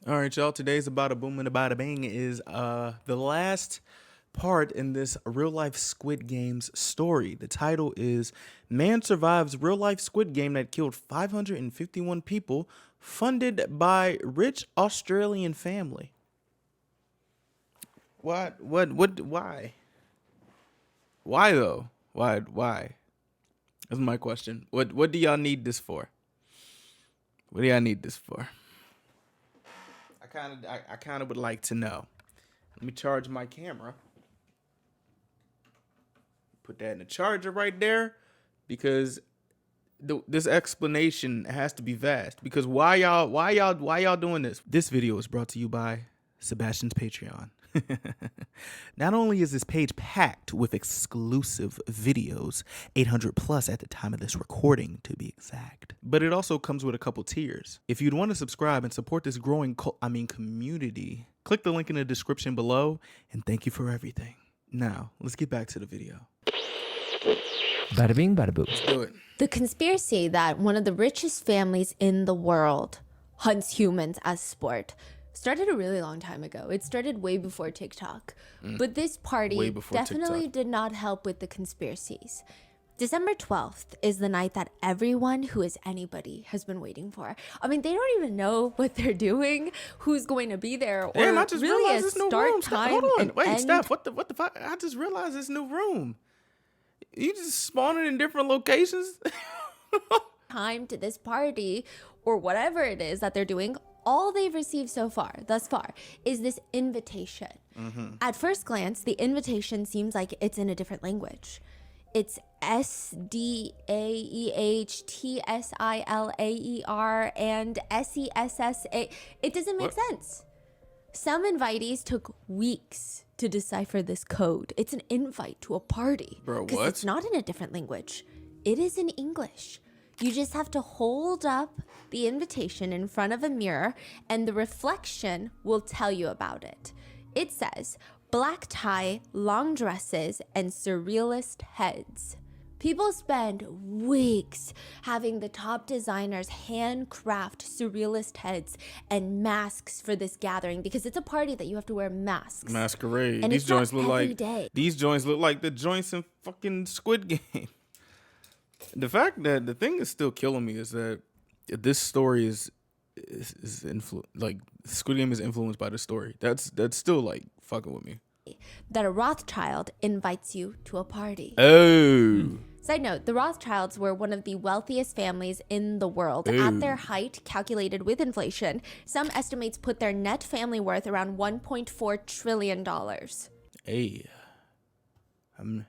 All right, y'all. Today's About a Boom and About a Bang is the last part in this real life Squid Games story. The title is Man Survives Real Life Squid Game That Killed 551 People, funded by rich Australian family. Why? Why though? Why? That's my question. What do y'all need this for? What do y'all need this for? I kind of would like to know. Let me charge my camera. Put that in the charger right there, because this explanation has to be vast. Because why y'all doing this? This video is brought to you by Sebastian's Patreon. Not only is this page packed with exclusive videos, 800 plus at the time of this recording to be exact, but it also comes with a couple tiers. If you'd want to subscribe and support this growing community, click the link in the description below, and thank you for everything. Now, let's get back to the video. Bada bing, bada boom. Let's do it. The conspiracy that one of the richest families in the world hunts humans as sport started a really long time ago. It started way before TikTok. But this party definitely TikTok. did not help with the conspiracies. December 12th is the night that everyone who is anybody has been waiting for. I mean, they don't even know what they're doing, who's going to be there, or Damn, I just really realized a this new start room. time. Hold on. and Wait, end Steph, what the fuck? I just realized this new room. You just spawning in different locations? time to this party or whatever it is that they're doing. All they've received thus far, is this invitation. At first glance, the invitation seems like it's in a different language. It's SDAEHTSILAER and SESSA. It doesn't make sense. Some invitees took weeks to decipher this code. It's an invite to a party. Bro, because what? it's not in a different language. It is in English. You just have to hold up the invitation in front of a mirror and the reflection will tell you about it. It says, black tie, long dresses, and surrealist heads. People spend weeks having the top designers handcraft surrealist heads and masks for this gathering because it's a party that you have to wear masks. Masquerade. And These it's not joints look every like day. these joints look like the joints in fucking Squid Game. The fact that the thing is still killing me is that this story is like Squid Game is influenced by the story. That's still like fucking with me. That a Rothschild invites you to a party. Oh. Side note, the Rothschilds were one of the wealthiest families in the world. At their height, calculated with inflation, some estimates put their net family worth around $1.4 trillion. Hey. I'm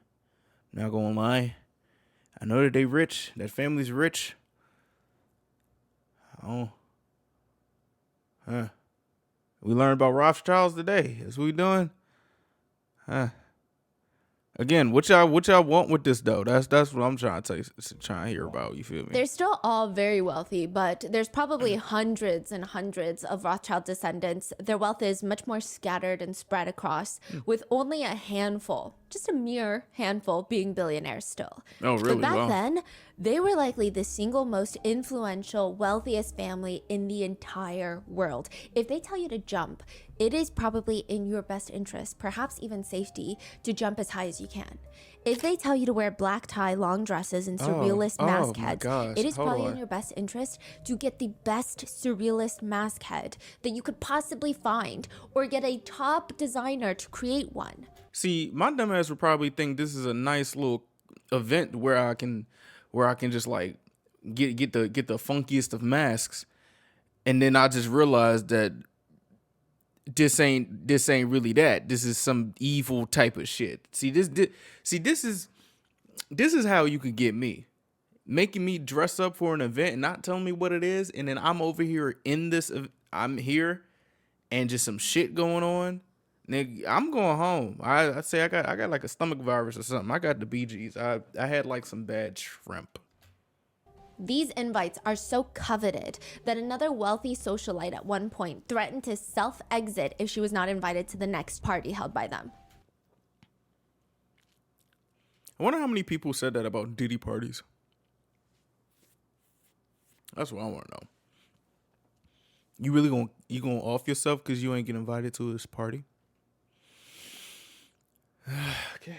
not gonna lie. I know that they rich. That family's rich. Oh. Huh. We learned about Rothschilds today. That's what we doing. Huh. Again, what y'all want with this though? That's what I'm trying to hear about. You feel me? They're still all very wealthy, but there's probably hundreds and hundreds of Rothschild descendants. Their wealth is much more scattered and spread across, with only a handful, just a mere handful, being billionaires still. Oh, really? But back Wow. then, they were likely the single most influential, wealthiest family in the entire world. If they tell you to jump, it is probably in your best interest, perhaps even safety, to jump as high as you can. If they tell you to wear black tie, long dresses, and surrealist mask my heads, gosh, it is hold probably on. in your best interest to get the best surrealist mask head that you could possibly find, or get a top designer to create one. See, my dumbass would probably think this is a nice little event where I can just like get the funkiest of masks, and then I just realized that this ain't really that. This is some evil type of shit. See, this is how you could get me. Making me dress up for an event and not telling me what it is, and then I'm over here in this I'm here and just some shit going on. Nigga, I'm going home. I say I got like a stomach virus or something. I got the BGs. I had like some bad shrimp. These invites are so coveted that another wealthy socialite at one point threatened to self-exit if she was not invited to the next party held by them. I wonder how many people said that about Diddy parties. That's what I want to know. You really gonna off yourself because you ain't get invited to this party? Okay.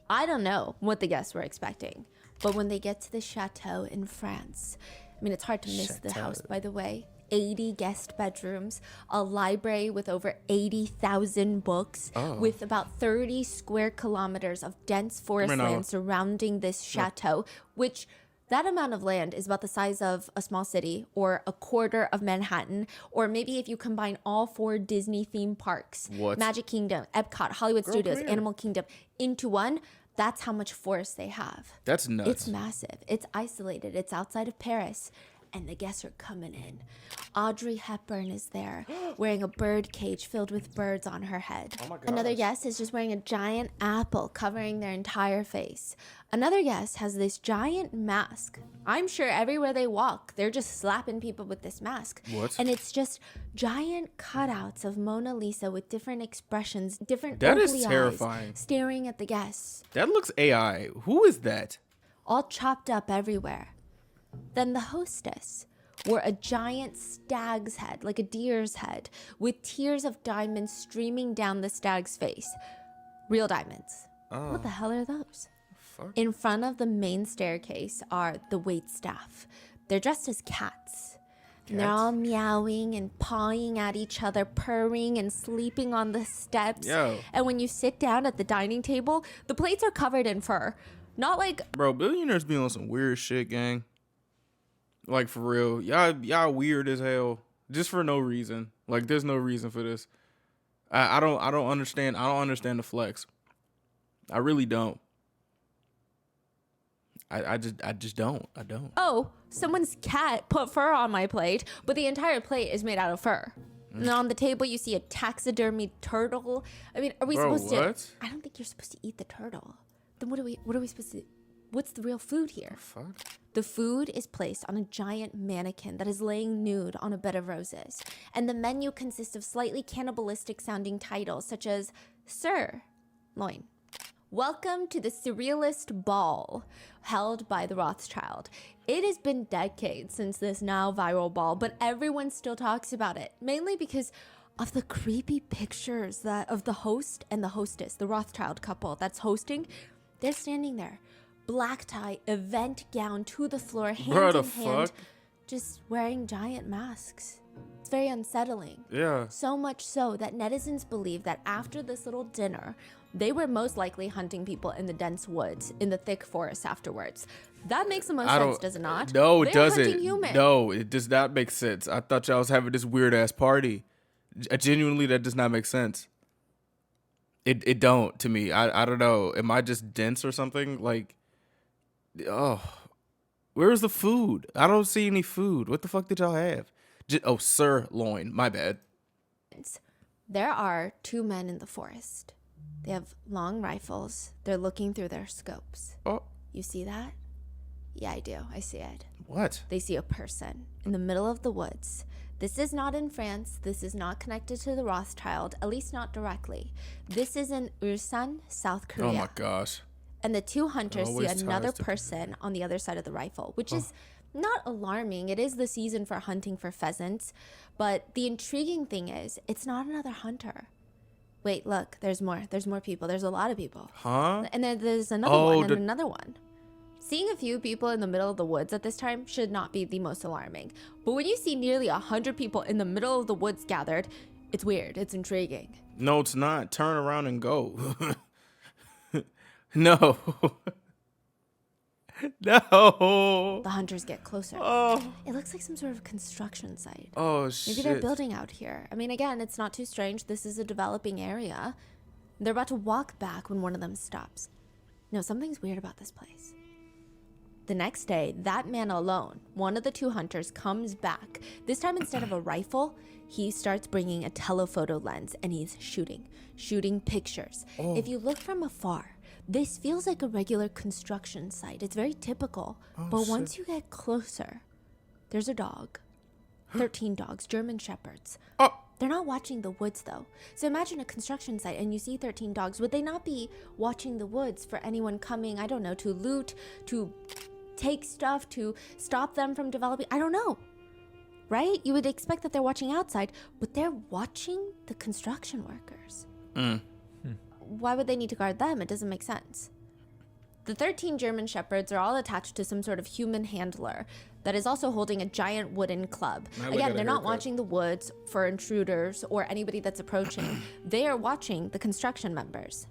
I don't know what the guests were expecting, but when they get to the chateau in France, I mean, it's hard to miss the house, by the way. 80 guest bedrooms, a library with over 80,000 books, with about 30 square kilometers of dense forest land surrounding this chateau, which that amount of land is about the size of a small city or a quarter of Manhattan, or maybe if you combine all 4 Disney theme parks, Magic Kingdom, Epcot, Hollywood Studios, Animal Kingdom, into one, that's how much forest they have. That's nuts. It's massive. It's isolated. It's outside of Paris. And the guests are coming in. Audrey Hepburn is there, wearing a bird cage filled with birds on her head. Oh my God. Another guest is just wearing a giant apple covering their entire face. Another guest has this giant mask. I'm sure everywhere they walk, they're just slapping people with this mask. What? And it's just giant cutouts of Mona Lisa with different expressions, different That is ugly terrifying. eyes, staring at the guests. That looks AI. Who is that? All chopped up everywhere. Then the hostess wore a giant stag's head, like a deer's head, with tears of diamonds streaming down the stag's face. Real diamonds. What the hell are those? Fuck. In front of the main staircase are the waitstaff. They're dressed as cats. And they're all meowing and pawing at each other, purring and sleeping on the steps. Yo. And when you sit down at the dining table, the plates are covered in fur. Not like... Bro, billionaires be on some weird shit, gang. Like, for real. Y'all weird as hell. Just for no reason. Like, there's no reason for this. I don't understand. I don't understand the flex. I really don't. I just don't. I don't. Oh, someone's cat put fur on my plate, but the entire plate is made out of fur. And on the table, you see a taxidermy turtle. I mean, are we supposed to... I don't think you're supposed to eat the turtle. Then what are we supposed to... What's the real food here? Fuck. The food is placed on a giant mannequin that is laying nude on a bed of roses. And the menu consists of slightly cannibalistic sounding titles such as Sirloin. Welcome to the Surrealist Ball, held by the Rothschild. It has been decades since this now viral ball, but everyone still talks about it, mainly because of the creepy pictures of the host and the hostess, the Rothschild couple that's hosting. They're standing there. Black tie, event gown to the floor, hand in hand, just wearing giant masks. It's very unsettling. Yeah. So much so that netizens believe that after this little dinner, they were most likely hunting people in the dense woods, in the thick forest afterwards. That makes the most sense, does it not? No, it They're doesn't. hunting humans. No, it does not make sense. I thought y'all was having this weird ass party. Genuinely, that does not make sense. It don't to me. I don't know. Am I just dense or something? Like, oh, where's the food? I don't see any food. What the fuck did y'all have? Sirloin. My bad. There are 2 men in the forest. They have long rifles. They're looking through their scopes. Oh. You see that? Yeah, I do. I see it. What? They see a person in the middle of the woods. This is not in France. This is not connected to the Rothschild, at least not directly. This is in Ulsan, South Korea. Oh my gosh. And the 2 hunters see another person on the other side of the rifle, which is not alarming. It is the season for hunting for pheasants. But the intriguing thing is, it's not another hunter. Wait, look, there's more. There's more people. There's a lot of people. Huh? And then there's another one and another one. Seeing a few people in the middle of the woods at this time should not be the most alarming. But when you see nearly 100 people in the middle of the woods gathered, it's weird. It's intriguing. No, it's not. Turn around and go. No. No. The hunters get closer. Oh. It looks like some sort of construction site. Oh, shit. Maybe they're building out here. I mean, again, it's not too strange. This is a developing area. They're about to walk back when one of them stops. No, something's weird about this place. The next day, that man alone, one of the 2 hunters, comes back. This time, instead of a rifle, he starts bringing a telephoto lens and he's shooting pictures. Oh. If you look from afar, this feels like a regular construction site. It's very typical. But once you get closer, there's a dog. 13 dogs, German shepherds. Oh. They're not watching the woods, though. So imagine a construction site and you see 13 dogs. Would they not be watching the woods for anyone coming, I don't know, to loot, to take stuff, to stop them from developing? I don't know. right? You would expect that they're watching outside, but they're watching the construction workers. Why would they need to guard them? It doesn't make sense. The 13 German shepherds are all attached to some sort of human handler that is also holding a giant wooden club. Again, they're not watching the woods for intruders or anybody that's approaching. They are watching the construction members.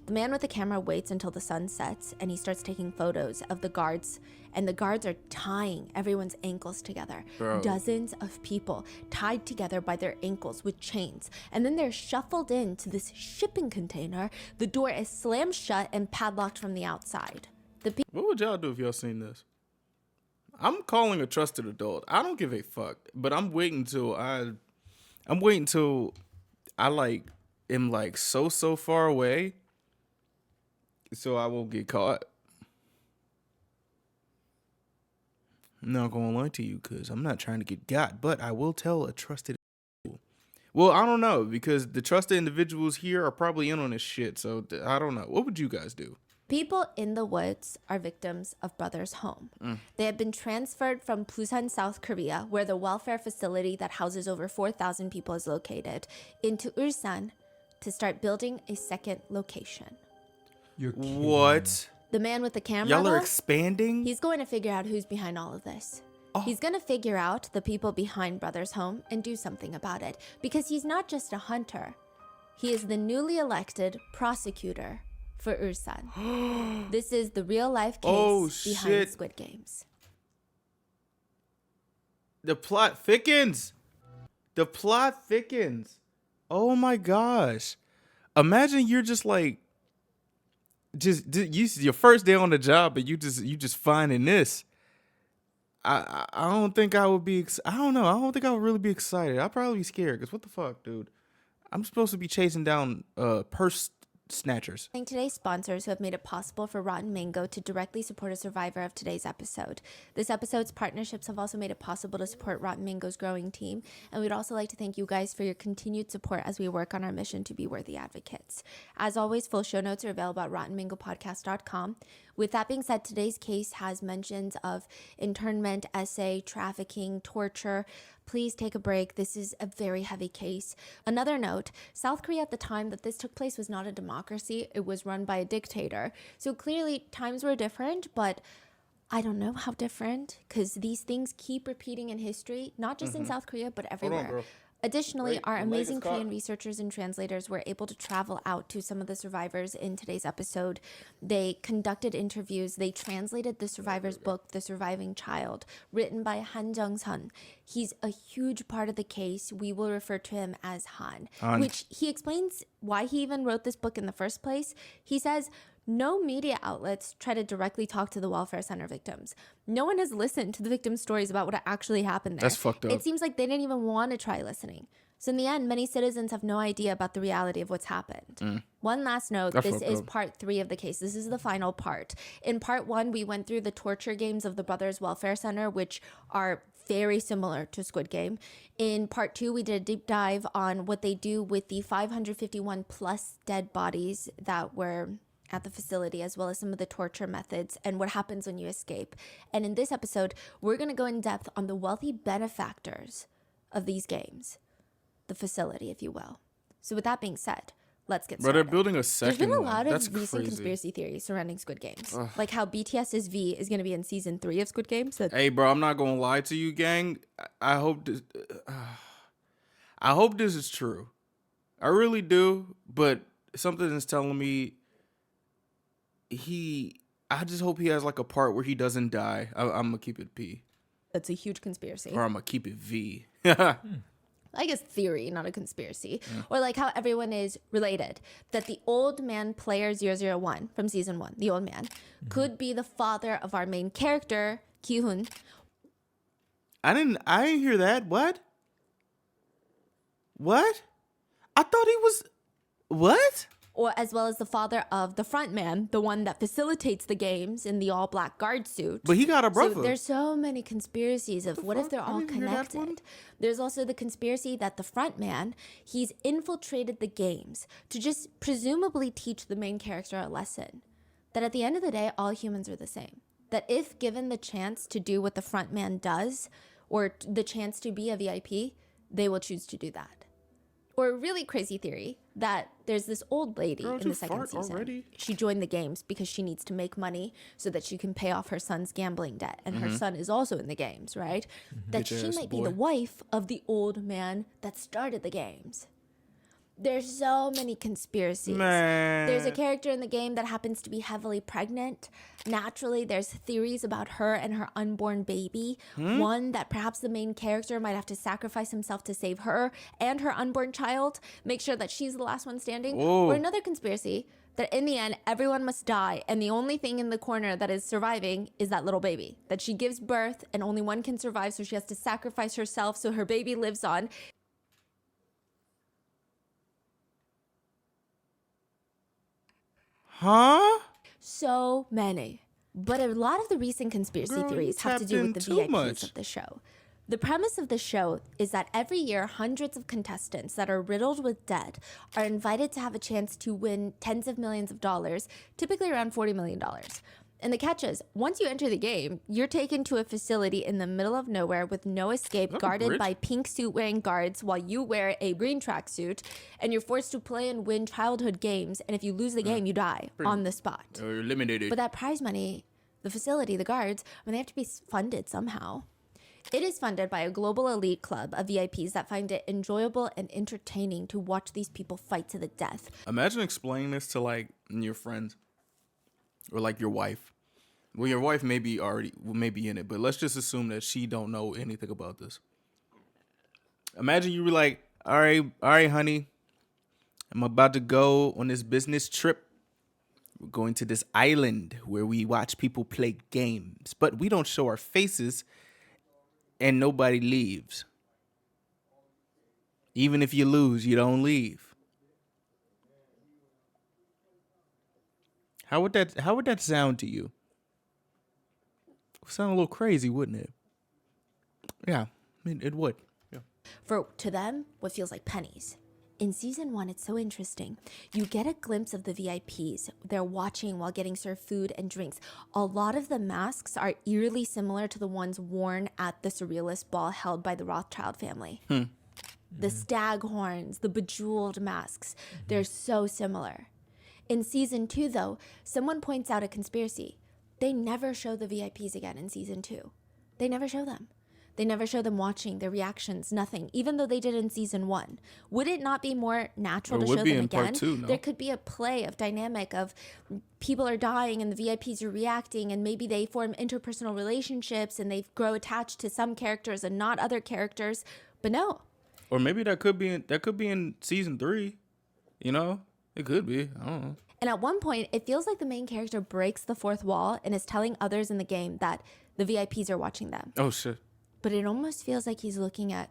The man with the camera waits until the sun sets and he starts taking photos of the guards, and the guards are tying everyone's ankles together. Bro. Dozens of people tied together by their ankles with chains, and then they're shuffled into this shipping container. The door is slammed shut and padlocked from the outside. What would y'all do if y'all seen this? I'm calling a trusted adult. I don't give a fuck, but I'm waiting till I like am like so far away, so I won't get caught. I'm not gonna lie to you, cause I'm not trying to get got, but I will tell a trusted. Well, I don't know, because the trusted individuals here are probably in on this shit. So I don't know. What would you guys do? People in the woods are victims of Brothers Home. They have been transferred from Busan, South Korea, where the welfare facility that houses over 4,000 people is located, into Ulsan to start building a second location. You're kidding. What? The man with the camera, Y'all are though, expanding? he's going to figure out who's behind all of this. He's going to figure out the people behind Brothers Home and do something about it. Because he's not just a hunter. He is the newly elected prosecutor for Ulsan. This is the real life case behind shit. Squid Games. The plot thickens. The plot thickens. Oh my gosh. Imagine you're just like, your first day on the job, but you just finding this. I don't think I would be. I don't know. I don't think I would really be excited. I'd probably be scared. Cause what the fuck, dude? I'm supposed to be chasing down purse snatchers. Thank today's sponsors who have made it possible for Rotten Mango to directly support a survivor of today's episode. This episode's partnerships have also made it possible to support Rotten Mango's growing team, and we'd also like to thank you guys for your continued support as we work on our mission to be worthy advocates. As always, full show notes are available at rottenmangopodcast.com. With that being said, today's case has mentions of internment, essay, trafficking, torture. Please take a break. This is a very heavy case. Another note, South Korea at the time that this took place was not a democracy. It was run by a dictator. So clearly times were different, but I don't know how different, because these things keep repeating in history, not just in South Korea, but everywhere. bro. Additionally, Wait, our the leg amazing is caught. Korean researchers and translators were able to travel out to some of the survivors in today's episode. They conducted interviews. They translated the survivor's book, The Surviving Child, written by Han Jung-sun. He's a huge part of the case. We will refer to him as Han, which he explains why he even wrote this book in the first place. He says, no media outlets try to directly talk to the welfare center victims. No one has listened to the victims' stories about what actually happened there. That's fucked up. It seems like they didn't even want to try listening. So in the end, many citizens have no idea about the reality of what's happened. One last note, That's this fucked is up. part 3 of the case. This is the final part. In part 1, we went through the torture games of the Brothers Welfare Center, which are very similar to Squid Game. In part 2, we did a deep dive on what they do with the 551 plus dead bodies that were at the facility, as well as some of the torture methods and what happens when you escape. And in this episode, we're going to go in depth on the wealthy benefactors of these games, the facility, if you will. So with that being said, let's get Bro, started. they're building a There's second been a one. lot of That's recent crazy. conspiracy theories surrounding Squid Games. Like how BTS's V is going to be in season 3 of Squid Games. That Hey, bro, I'm not gonna lie to you, gang. I hope this. I hope this is true. I really do. But something is telling me I just hope he has like a part where he doesn't die. I'm gonna keep it P, That's a huge conspiracy. or I'm gonna keep it V. I guess theory, not a conspiracy. Or like how everyone is related. That the old man player 001 from season 1, the old man, could be the father of our main character, Ki-hoon. I didn't hear that. What? I thought he was. What? Or as well as the father of the front man, the one that facilitates the games in the all black guard suit. But he got a brother. So there's so many conspiracies of what if they're I all didn't hear that one. connected. There's also the conspiracy that the front man, he's infiltrated the games to just presumably teach the main character a lesson. That at the end of the day, all humans are the same. That if given the chance to do what the front man does, or the chance to be a VIP, they will choose to do that. Or a really crazy theory that there's this old lady Girl, in you the second fart season. already? She joined the games because she needs to make money so that she can pay off her son's gambling debt. And her son is also in the games, right? That Bitch she ass might be boy. the wife of the old man that started the games. There's so many conspiracies. Man. There's a character in the game that happens to be heavily pregnant. Naturally, there's theories about her and her unborn baby. One, that perhaps the main character might have to sacrifice himself to save her and her unborn child, make sure that she's the last one standing. Whoa. Or another conspiracy that in the end, everyone must die, and the only thing in the corner that is surviving is that little baby. That she gives birth, and only one can survive, so she has to sacrifice herself so her baby lives on. Huh? So many. But a lot of the recent conspiracy Girl, you theories have to tapped do in with the too VIPs much. of the show. The premise of the show is that every year, hundreds of contestants that are riddled with debt are invited to have a chance to win tens of millions of dollars, typically around $40 million. And the catch is, once you enter the game, you're taken to a facility in the middle of nowhere with no escape, that a guarded bridge? by pink suit wearing guards while you wear a green tracksuit, and you're forced to play and win childhood games. And if you lose the game, you die on the spot. Or eliminated. But that prize money, the facility, the guards, they have to be funded somehow. It is funded by a global elite club of VIPs that find it enjoyable and entertaining to watch these people fight to the death. Imagine explaining this to like your friends or like your wife. Well, your wife may be in it, but let's just assume that she don't know anything about this. Imagine you were like, all right, honey, I'm about to go on this business trip. We're going to this island where we watch people play games, but we don't show our faces and nobody leaves. Even if you lose, you don't leave. How would that sound to you? It would sound a little crazy, wouldn't it? Yeah, I mean, it would. Yeah. For to them, what feels like pennies. In season 1, it's so interesting. You get a glimpse of the VIPs. They're watching while getting served food and drinks. A lot of the masks are eerily similar to the ones worn at the surrealist ball held by the Rothschild family. The stag horns, the bejeweled masks, they're so similar. In season 2, though, someone points out a conspiracy. They never show the VIPs again in season 2. They never show them. They never show them watching, their reactions, nothing, even though they did in season 1. Would it not be more natural Well, to it show would be them in again? part 2, no? There could be a play of dynamic of people are dying and the VIPs are reacting, and maybe they form interpersonal relationships and they grow attached to some characters and not other characters. But no. Or maybe that could be in season 3. You know, it could be. I don't know. And at one point, it feels like the main character breaks the fourth wall and is telling others in the game that the VIPs are watching them. Oh shit. But it almost feels like he's looking at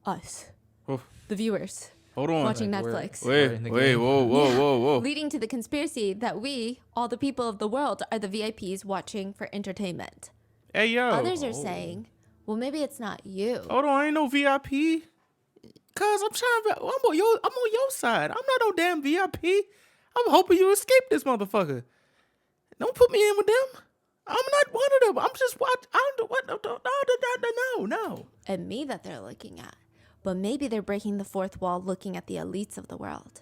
us, Oh, the viewers, hold on. watching Like, Netflix. We're in the Wait, game. whoa. Leading to the conspiracy that we, all the people of the world, are the VIPs watching for entertainment. Hey yo. Others are saying, well, maybe it's not you. Hold on, I ain't no VIP. Cause I'm on your side. I'm not no damn VIP. I'm hoping you escape this motherfucker. Don't put me in with them. I'm not one of them. I'm just watch. No. And me that they're looking at. But maybe they're breaking the fourth wall looking at the elites of the world.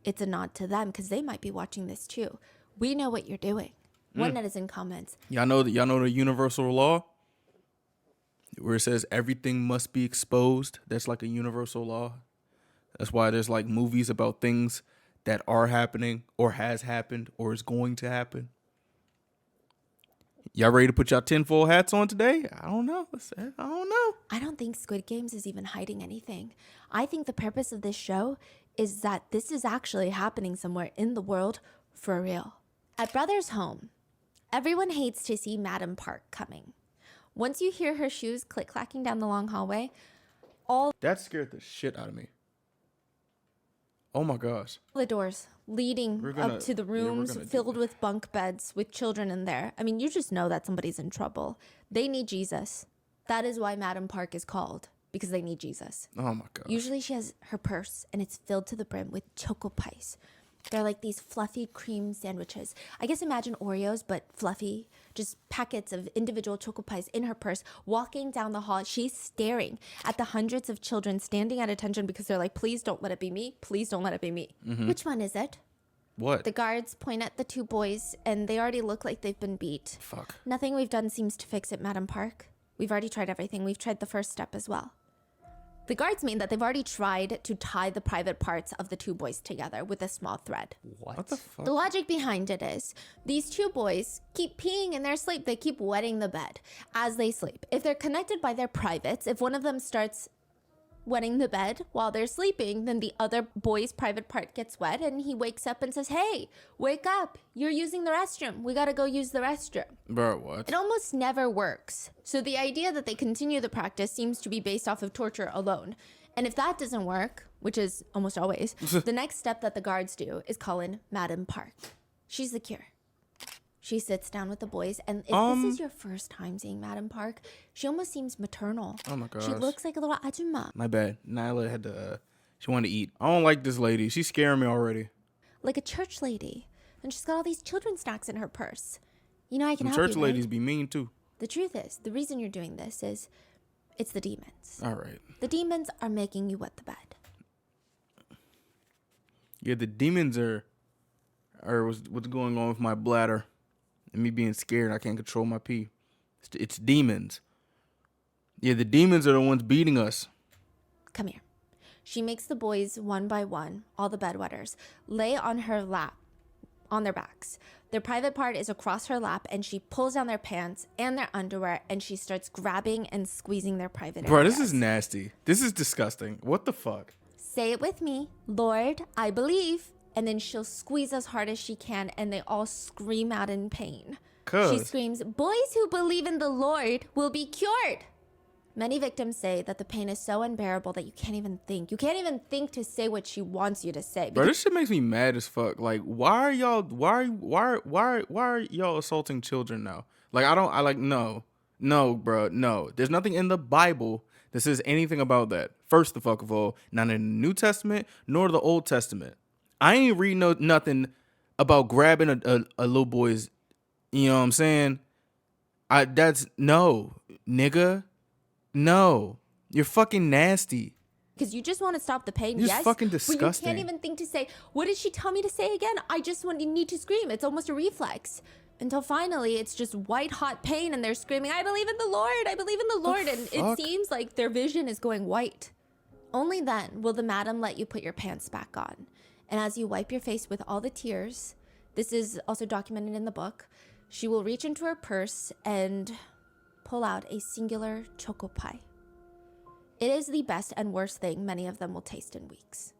It's a nod to them because they might be watching this too. We know what you're doing. One netizen comments, Y'all know the universal law where it says everything must be exposed. That's like a universal law. That's why there's like movies about things that are happening or has happened or is going to happen. Y'all ready to put y'all tinfoil hats on today? I don't know. I don't think Squid Games is even hiding anything. I think the purpose of this show is that this is actually happening somewhere in the world for real. At Brother's home, everyone hates to see Madam Park coming. Once you hear her shoes click-clacking down the long hallway, That scared the shit out of me. Oh my gosh. the doors leading up to the we're rooms gonna do filled with bunk beds with children in there. I mean, you just know that somebody's in trouble. They need Jesus. That is why Madam Park is called, because they need Jesus. Oh my gosh. Usually she has her purse and it's filled to the brim with choco pies. They're like these fluffy cream sandwiches. I guess imagine Oreos, but fluffy, just packets of individual choco pies in her purse. Walking down the hall, she's staring at the hundreds of children standing at attention because they're like, please don't let it be me. Please don't let it be me. Which one is it? What? The guards point at the two boys, and they already look like they've been beat. Fuck. Nothing we've done seems to fix it, Madam Park. We've already tried everything. We've tried the first step as well. The guards mean that they've already tried to tie the private parts of the two boys together with a small thread. What the fuck? The logic behind it is these two boys keep peeing in their sleep. They keep wetting the bed as they sleep. If they're connected by their privates, if one of them starts wetting the bed while they're sleeping, then the other boy's private part gets wet and he wakes up and says, hey, wake up. You're using the restroom. We got to go use the restroom. Bro, what? It almost never works. So the idea that they continue the practice seems to be based off of torture alone. And if that doesn't work, which is almost always, the next step that the guards do is call in Madam Park. She's the cure. She sits down with the boys, and if this is your first time seeing Madam Park, she almost seems maternal. Oh my gosh. She looks like a little ajumma. My bad. Nyla had to, she wanted to eat. I don't like this lady. She's scaring me already. Like a church lady. And she's got all these children's snacks in her purse. You know, I can Some help church you, ladies right? be mean too. The truth is, the reason you're doing this is it's the demons. All right. The demons are making you wet the bed. Yeah, the demons are what's going on with my bladder and me being scared. I can't control my pee. It's demons. Yeah, the demons are the ones beating us. Come here. She makes the boys one by one, all the bedwetters, lay on her lap, on their backs. Their private part is across her lap, and she pulls down their pants and their underwear, and she starts grabbing and squeezing their private Bro, areas. this is nasty. This is disgusting. What the fuck? Say it with me. Lord, I believe. And then she'll squeeze as hard as she can, and they all scream out in pain. She screams, boys who believe in the Lord will be cured. Many victims say that the pain is so unbearable that you can't even think. You can't even think to say what she wants you to say. Bro, this shit makes me mad as fuck. Like, why are y'all assaulting children now? Like, no, bro, no. There's nothing in the Bible that says anything about that. First of all, not in the New Testament nor the Old Testament. I ain't reading nothing about grabbing a little boy's. You know what I'm saying? No, nigga. No, you're fucking nasty. Because you just want to stop the pain, You're yes? fucking But you disgusting. can't even think to say, what did she tell me to say again? I just need to scream. It's almost a reflex. Until finally, it's just white hot pain and they're screaming, I believe in the Lord, I believe in the Lord. And it seems like their vision is going white. Only then will the madam let you put your pants back on. And as you wipe your face with all the tears, this is also documented in the book, she will reach into her purse and pull out a singular choco pie. It is the best and worst thing many of them will taste in weeks.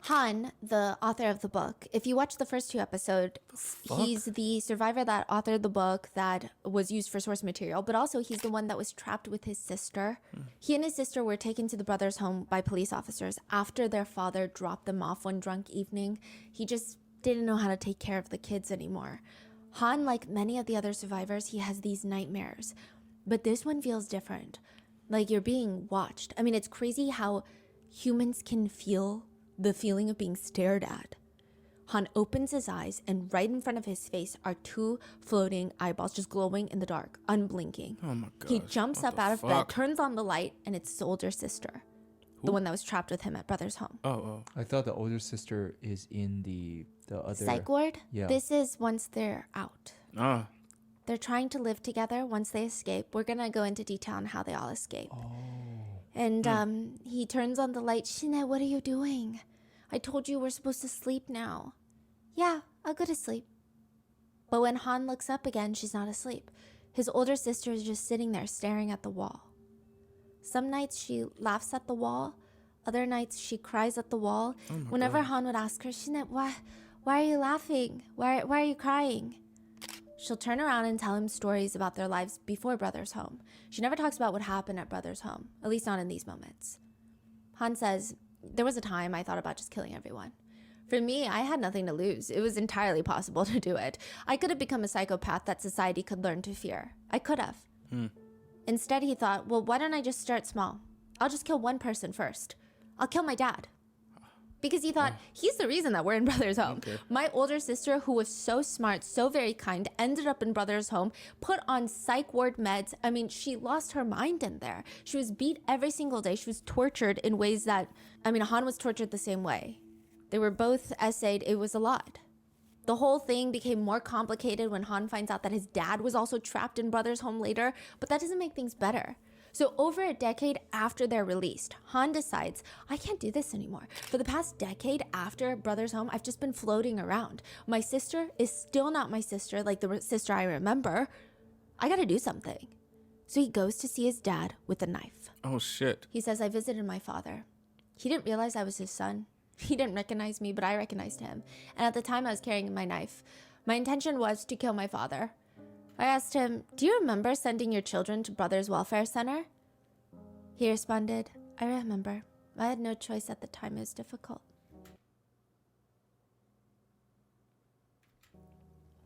Han, the author of the book, if you watch the first 2 episodes, he's the survivor that authored the book that was used for source material, but also he's the one that was trapped with his sister. He and his sister were taken to the brothers' home by police officers after their father dropped them off one drunk evening. He just didn't know how to take care of the kids anymore. Han, like many of the other survivors, he has these nightmares. But this one feels different. Like you're being watched. I mean, it's crazy how humans can feel the feeling of being stared at. Han opens his eyes, and right in front of his face are 2 floating eyeballs just glowing in the dark, unblinking. Oh my god. He jumps up out of bed, turns on the light, and it's his older sister. The one that was trapped with him at brother's home. Oh. I thought the older sister is in the other Psych ward? Yeah. This is once they're out. Ah. They're trying to live together once they escape. We're going to go into detail on how they all escape. Oh. And he turns on the light. Shine, what are you doing? I told you we're supposed to sleep now. Yeah, I'll go to sleep. But when Han looks up again, she's not asleep. His older sister is just sitting there staring at the wall. Some nights she laughs at the wall. Other nights she cries at the wall. Whenever Han would ask her, Shine, why are you laughing? Why are you crying? She'll turn around and tell him stories about their lives before Brother's home. She never talks about what happened at Brother's home, at least not in these moments. Han says, there was a time I thought about just killing everyone. For me, I had nothing to lose. It was entirely possible to do it. I could have become a psychopath that society could learn to fear. I could have. Instead, he thought, well, why don't I just start small? I'll just kill one person first. I'll kill my dad. because he thought he's the reason that we're in Brother's home. Okay. My older sister, who was so smart, so very kind, ended up in Brother's home, put on psych ward meds. I mean, she lost her mind in there. She was beat every single day. She was tortured in ways that, I mean, Han was tortured the same way. They were both essayed. It was a lot. The whole thing became more complicated when Han finds out that his dad was also trapped in Brother's home later, but that doesn't make things better. So over a decade after they're released, Han decides, I can't do this anymore. For the past decade after Brother's home, I've just been floating around. My sister is still not my sister, like the sister I remember. I gotta do something. So he goes to see his dad with a knife. Oh, shit. He says, I visited my father. He didn't realize I was his son. He didn't recognize me, but I recognized him. And at the time I was carrying my knife. My intention was to kill my father. I asked him, do you remember sending your children to Brothers Welfare Center? He responded, I remember. I had no choice at the time. It was difficult.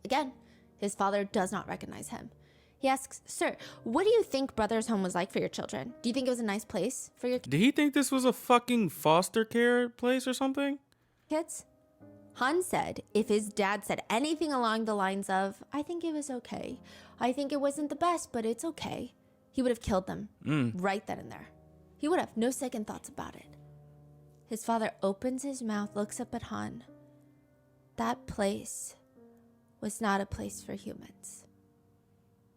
Again, his father does not recognize him. He asks, sir, what do you think Brothers Home was like for your children? Do you think it was a nice place for your Did he think this was a fucking foster care place or something? kids? Han said if his dad said anything along the lines of, I think it was okay. I think it wasn't the best, but it's okay. He would have killed them right then and there. He would have no second thoughts about it. His father opens his mouth, looks up at Han. That place was not a place for humans.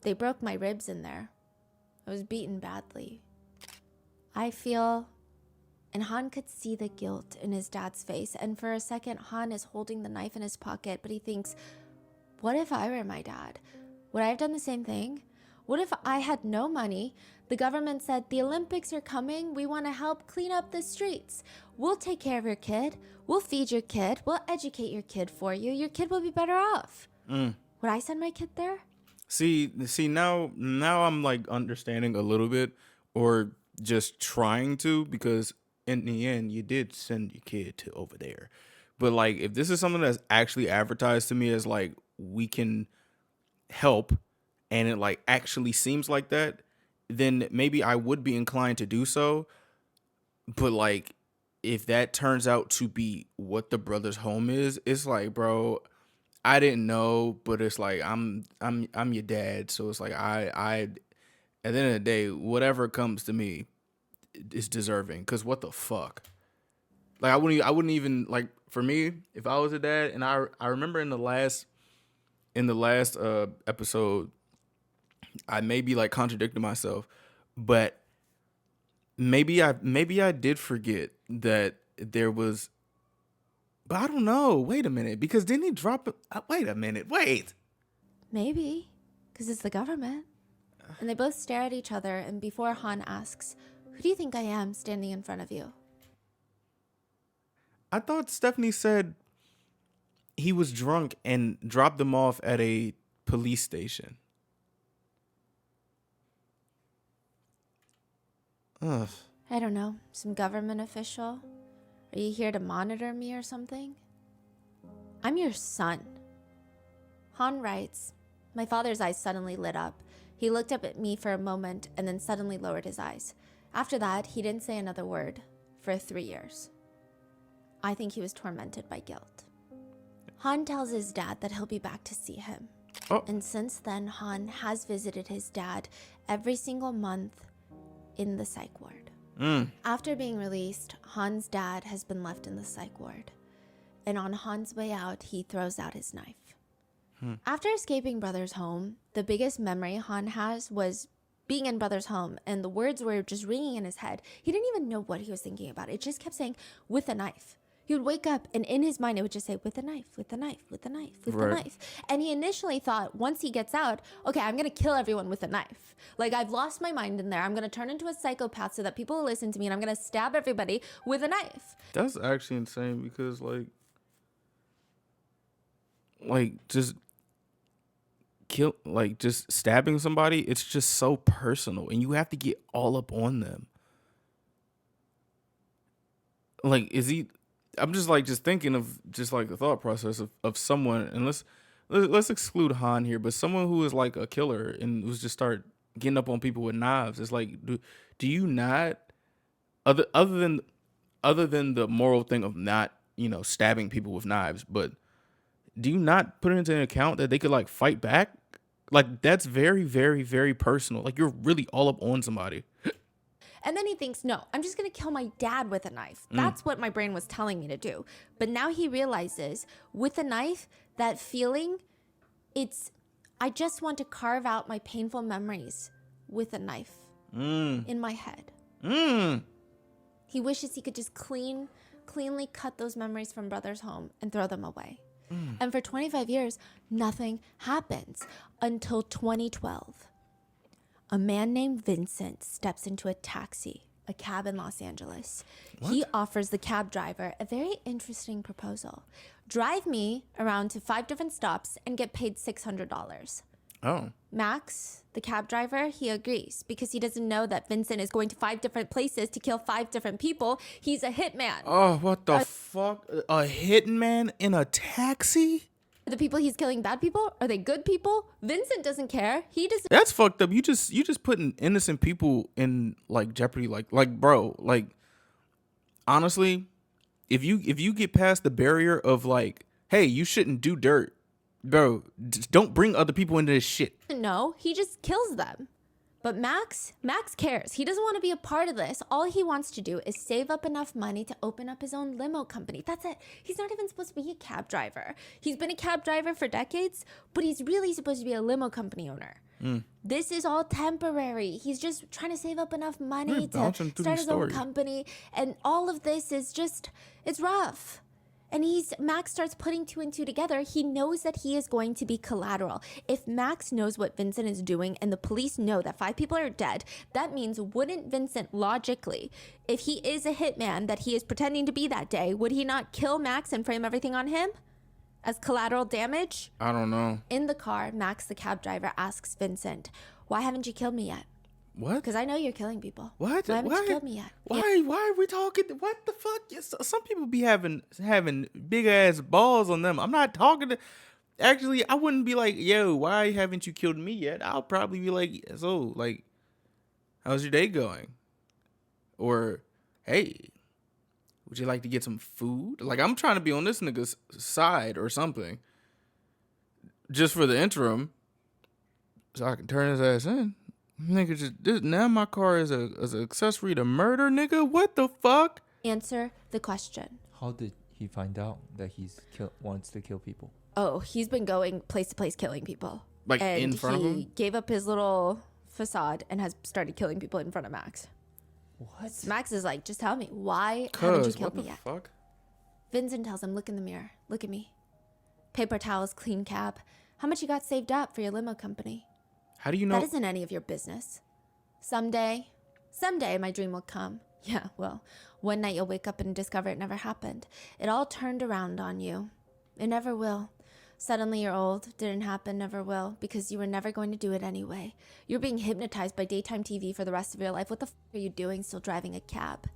They broke my ribs in there. I was beaten badly. I feel, and Han could see the guilt in his dad's face. And for a second, Han is holding the knife in his pocket, but he thinks, what if I were my dad? Would I have done the same thing? What if I had no money? The government said, the Olympics are coming. We want to help clean up the streets. We'll take care of your kid. We'll feed your kid. We'll educate your kid for you. Your kid will be better off. Would I send my kid there? See, now I'm like understanding a little bit, or just trying to, because in the end you did send your kid to over there. But like, if this is something that's actually advertised to me as like, we can help, and it like actually seems like that, then maybe I would be inclined to do so. But like, if that turns out to be what the Brothers Home is, it's like, bro, I didn't know, but it's like I'm your dad, so it's like I at the end of the day, whatever comes to me is deserving. Cause what the fuck? Like I wouldn't even, like, for me, if I was a dad, and I remember in the last episode, I may be like contradicting myself, but maybe I did forget that there was. But I don't know. Wait a minute. Because didn't he drop it? Wait a minute. Wait. Maybe, because it's the government. And they both stare at each other, and before Han asks, who do you think I am standing in front of you? I thought Stephanie said he was drunk and dropped them off at a police station. Ugh. I don't know, some government official? Are you here to monitor me or something? I'm your son. Han writes. My father's eyes suddenly lit up. He looked up at me for a moment and then suddenly lowered his eyes. After that, he didn't say another word for 3 years. I think he was tormented by guilt. Han tells his dad that he'll be back to see him. Oh. And since then, Han has visited his dad every single month in the psych ward. After being released, Han's dad has been left in the psych ward. And on Han's way out, he throws out his knife. After escaping Brother's home, the biggest memory Han has was being in Brother's home, and the words were just ringing in his head. He didn't even know what he was thinking about. It just kept saying, with a knife. He would wake up, and in his mind, it would just say, with a knife, with a knife, with a knife, with a knife. And he initially thought, once he gets out, okay, I'm going to kill everyone with a knife. Like, I've lost my mind in there. I'm going to turn into a psychopath so that people will listen to me, and I'm going to stab everybody with a knife. That's actually insane, because just just stabbing somebody, it's just so personal, and you have to get all up on them. Like, is he? I'm just thinking of just like the thought process of someone, and let's exclude Han here, but someone who is like a killer and who's just start getting up on people with knives. It's like, do you not, other than other than the moral thing of not, stabbing people with knives, but do you not put it into account that they could like fight back? Like that's very, very, very personal. Like you're really all up on somebody. And then he thinks, no, I'm just going to kill my dad with a knife. That's what my brain was telling me to do. But now he realizes with a knife, that feeling, I just want to carve out my painful memories with a knife in my head. He wishes he could just cleanly cut those memories from brother's home and throw them away. And for 25 years, nothing happens until 2012. A man named Vincent steps into a taxi, a cab in Los Angeles. What? He offers the cab driver a very interesting proposal. Drive me around to 5 different stops and get paid $600. Oh. Max, the cab driver, he agrees because he doesn't know that Vincent is going to 5 different places to kill 5 different people. He's a hitman. Oh, what the fuck? A hitman in a taxi? Are the people he's killing bad people? Are they good people? Vincent doesn't care. He doesn't. That's fucked up. You just putting innocent people in like jeopardy. Like bro, like honestly, if you get past the barrier of like, hey, you shouldn't do dirt, bro, just don't bring other people into this shit. No, he just kills them. But Max cares. He doesn't want to be a part of this. All he wants to do is save up enough money to open up his own limo company. That's it. He's not even supposed to be a cab driver. He's been a cab driver for decades, but he's really supposed to be a limo company owner. This is all temporary. He's just trying to save up enough money to start his own company. And all of this is just, it's rough. And Max starts putting 2 and 2 together. He knows that he is going to be collateral. If Max knows what Vincent is doing and the police know that 5 people are dead, that means wouldn't Vincent logically, if he is a hitman that he is pretending to be that day, would he not kill Max and frame everything on him as collateral damage? I don't know. In the car, Max, the cab driver, asks Vincent, "Why haven't you killed me yet?" What? Because I know you're killing people. What? Why haven't you killed me yet? Why are we talking? What the fuck? Yes, some people be having big ass balls on them. I'm not talking to. Actually, I wouldn't be like, yo, why haven't you killed me yet? I'll probably be like, so, like, how's your day going? Or, hey, would you like to get some food? Like, I'm trying to be on this nigga's side or something. Just for the interim. So I can turn his ass in. Nigga, now my car is an accessory to murder, nigga. What the fuck? Answer the question. How did he find out that wants to kill people? Oh, he's been going place to place killing people. Like and in front of him? He gave up his little facade and has started killing people in front of Max. What? Max is like, just tell me, why haven't you killed me yet? Fuck? Vincent tells him, look in the mirror. Look at me. Paper towels, clean cab. How much you got saved up for your limo company? How do you know? That isn't any of your business. Someday my dream will come. Yeah, well, one night you'll wake up and discover it never happened. It all turned around on you. It never will. Suddenly you're old. Didn't happen, never will, because you were never going to do it anyway. You're being hypnotized by daytime TV for the rest of your life. What the f*** are you doing still driving a cab?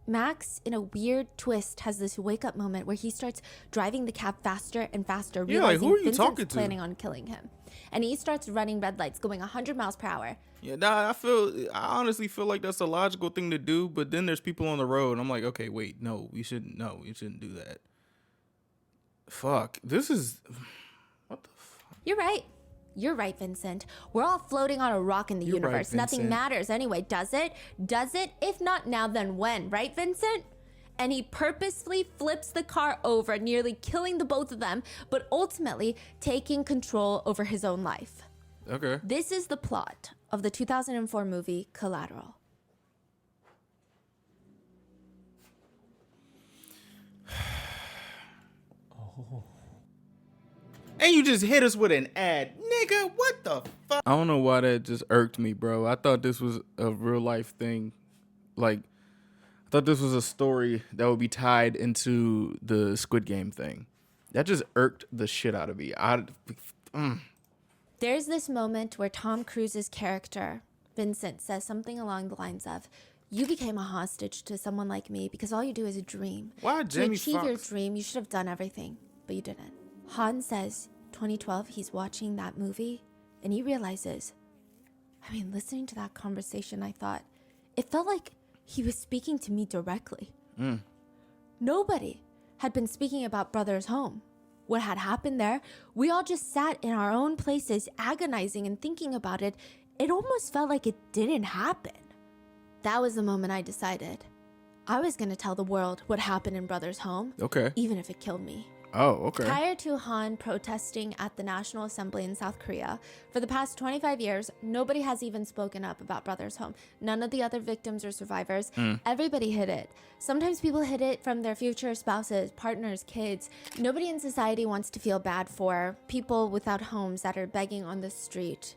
Max, in a weird twist, has this wake-up moment where he starts driving the cab faster and faster, realizing who are you Vincent's talking to? planning on killing him. And he starts running red lights, going 100 miles per hour. Yeah, nah, I honestly feel like that's a logical thing to do, but then there's people on the road, and I'm like, okay, wait, no, you shouldn't do that. Fuck, this is, what the fuck? You're right, Vincent. We're all floating on a rock in the universe. Nothing matters anyway, does it? Does it? If not now, then when? Right, Vincent? And he purposefully flips the car over, nearly killing the both of them, but ultimately taking control over his own life. Okay. This is the plot of the 2004 movie Collateral. And you just hit us with an ad. Nigga, what the fuck? I don't know why that just irked me, bro. I thought this was a real life thing. Like, I thought this was a story that would be tied into the Squid Game thing. That just irked the shit out of me. There's this moment where Tom Cruise's character, Vincent, says something along the lines of, "You became a hostage to someone like me because all you do is a dream. Why Jamie To achieve Foxx? your dream, you should have done everything, but you didn't." Han says, 2012, he's watching that movie, and he realizes, listening to that conversation, I thought, it felt like he was speaking to me directly. Nobody had been speaking about Brother's home. What had happened there? We all just sat in our own places, agonizing and thinking about it. It almost felt like it didn't happen. That was the moment I decided I was going to tell the world what happened in Brother's home, Okay. even if it killed me. Oh, okay. Prior to Han protesting at the National Assembly in South Korea, for the past 25 years, nobody has even spoken up about Brother's home. None of the other victims or survivors. Everybody hid it. Sometimes people hid it from their future spouses, partners, kids. Nobody in society wants to feel bad for people without homes that are begging on the street.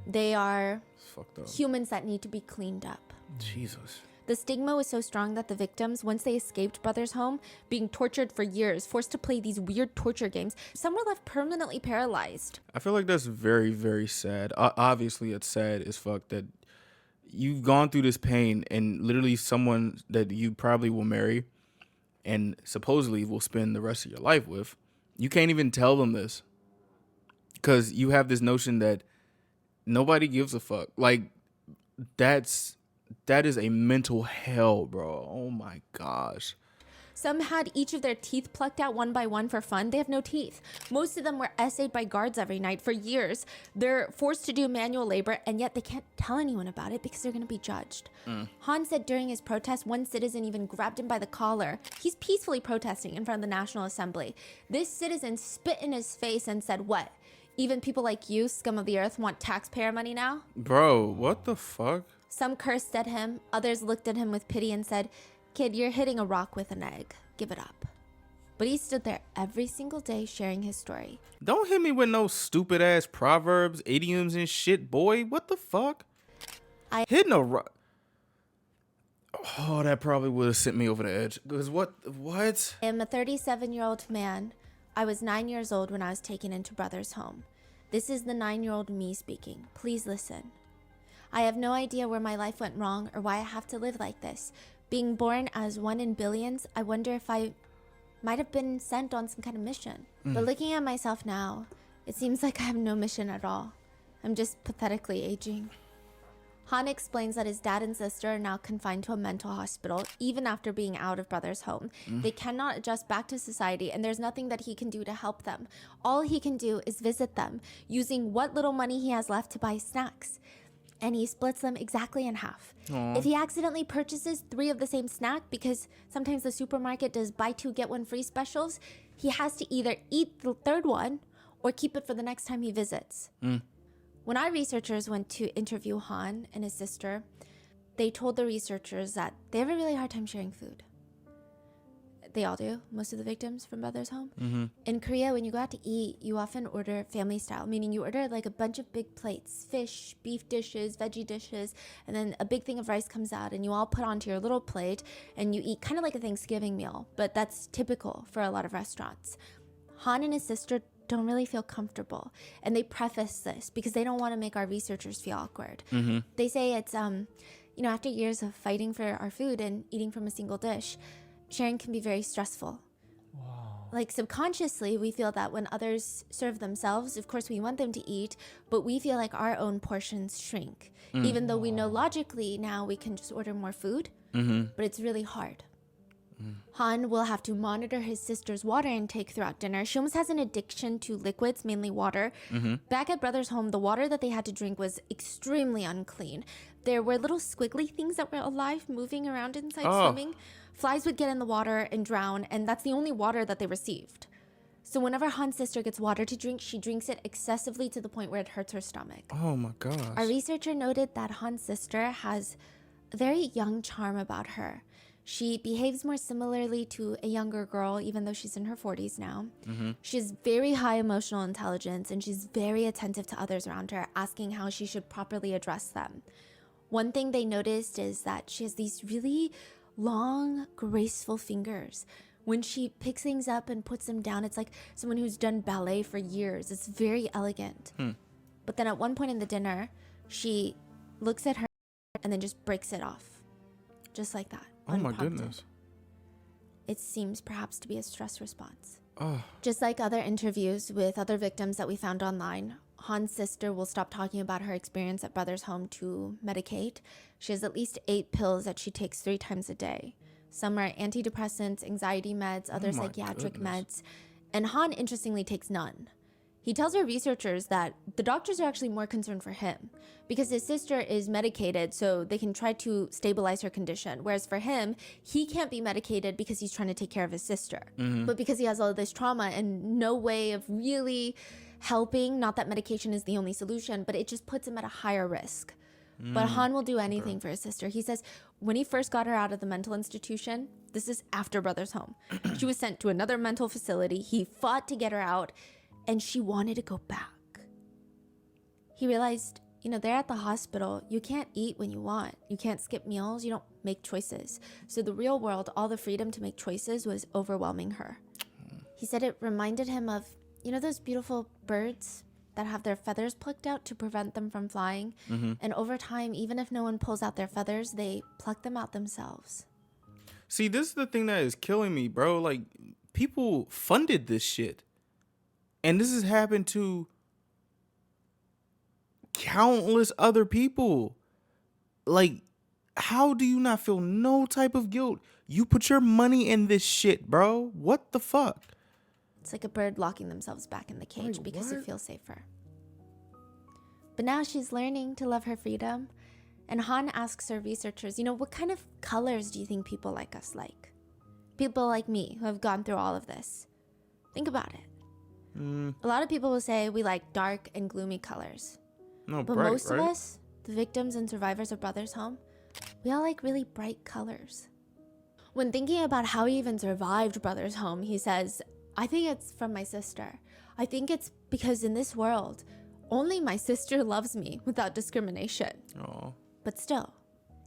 They are It's fucked up. humans that need to be cleaned up. Jesus. The stigma was so strong that the victims, once they escaped Brother's home, being tortured for years, forced to play these weird torture games, some were left permanently paralyzed. I feel like that's very, very sad. Obviously, it's sad as fuck that you've gone through this pain and literally someone that you probably will marry and supposedly will spend the rest of your life with, you can't even tell them this because you have this notion that nobody gives a fuck. Like, that is a mental hell, bro. Oh my gosh. Some had each of their teeth plucked out one by one for fun. They have no teeth. Most of them were essayed by guards every night for years. They're forced to do manual labor, and yet they can't tell anyone about it because they're going to be judged. Han said during his protest, one citizen even grabbed him by the collar. He's peacefully protesting in front of the National Assembly. This citizen spit in his face and said, "What? Even people like you, scum of the earth, want taxpayer money now?" Bro, what the fuck? Some cursed at him. Others looked at him with pity and said, "Kid, you're hitting a rock with an egg. Give it up." But he stood there every single day sharing his story. Don't hit me with no stupid ass proverbs, idioms, and shit, boy. What the fuck? Hitting a rock. Oh, that probably would have sent me over the edge. Because what? I am a 37-year-old man. I was 9 years old when I was taken into Brother's home. This is the 9-year-old me speaking. Please listen. I have no idea where my life went wrong or why I have to live like this. Being born as one in billions, I wonder if I might have been sent on some kind of mission. But looking at myself now, it seems like I have no mission at all. I'm just pathetically aging. Han explains that his dad and sister are now confined to a mental hospital, even after being out of Brother's home. They cannot adjust back to society, and there's nothing that he can do to help them. All he can do is visit them, using what little money he has left to buy snacks. And he splits them exactly in half. Aww. If he accidentally purchases 3 of the same snack, because sometimes the supermarket does buy 2 get 1 free specials, he has to either eat the 3rd one or keep it for the next time he visits. When our researchers went to interview Han and his sister, they told the researchers that they have a really hard time sharing food. They all do, most of the victims from Brother's home. In Korea, when you go out to eat, you often order family style, meaning you order like a bunch of big plates, fish, beef dishes, veggie dishes, and then a big thing of rice comes out and you all put onto your little plate and you eat kind of like a Thanksgiving meal, but that's typical for a lot of restaurants. Han and his sister don't really feel comfortable, and they preface this because they don't want to make our researchers feel awkward. They say it's, after years of fighting for our food and eating from a single dish, sharing can be very stressful. Wow. Like subconsciously, we feel that when others serve themselves, of course we want them to eat, but we feel like our own portions shrink. Even though we know logically now we can just order more food, but it's really hard. Han will have to monitor his sister's water intake throughout dinner. She almost has an addiction to liquids, mainly water. Back at Brother's home, the water that they had to drink was extremely unclean. There were little squiggly things that were alive moving around inside swimming. Flies would get in the water and drown, and that's the only water that they received. So whenever Han's sister gets water to drink, she drinks it excessively to the point where it hurts her stomach. Oh my gosh. Our researcher noted that Han's sister has a very young charm about her. She behaves more similarly to a younger girl, even though she's in her 40s now. She has very high emotional intelligence, and she's very attentive to others around her, asking how she should properly address them. One thing they noticed is that she has these really long, graceful fingers. When she picks things up and puts them down, it's like someone who's done ballet for years. It's very elegant. But then at one point in the dinner, she looks at her and then just breaks it off. Just like that. Oh my unprompted. goodness. It seems perhaps to be a stress response. Oh. Just like other interviews with other victims that we found online, Han's sister will stop talking about her experience at Brother's home to medicate. She has at least 8 pills that she takes 3 times a day. Some are antidepressants, anxiety meds, other my psychiatric goodness. meds. And Han, interestingly, takes none. He tells our researchers that the doctors are actually more concerned for him because his sister is medicated so they can try to stabilize her condition. Whereas for him, he can't be medicated because he's trying to take care of his sister. But because he has all this trauma and no way of really helping, not that medication is the only solution, but it just puts him at a higher risk. But Han will do anything for his sister. He says when he first got her out of the mental institution, this is after Brother's Home, she was sent to another mental facility. He fought to get her out, and she wanted to go back. He realized, they're at the hospital. You can't eat when you want. You can't skip meals. You don't make choices. So the real world, all the freedom to make choices was overwhelming her. He said it reminded him of, those beautiful birds that have their feathers plucked out to prevent them from flying. And over time, even if no one pulls out their feathers, they pluck them out themselves. See, this is the thing that is killing me, bro. Like, people funded this shit. And this has happened to countless other people. Like, how do you not feel no type of guilt? You put your money in this shit, bro. What the fuck? It's like a bird locking themselves back in the cage Like, because what? it feels safer. But now she's learning to love her freedom. And Han asks her researchers, what kind of colors do you think people like us like? People like me who have gone through all of this. Think about it. A lot of people will say we like dark and gloomy colors. No, But bright, most right? of us, the victims and survivors of Brother's Home, we all like really bright colors. When thinking about how he even survived Brother's Home, he says, I think it's from my sister. I think it's because in this world, only my sister loves me without discrimination. Oh. But still,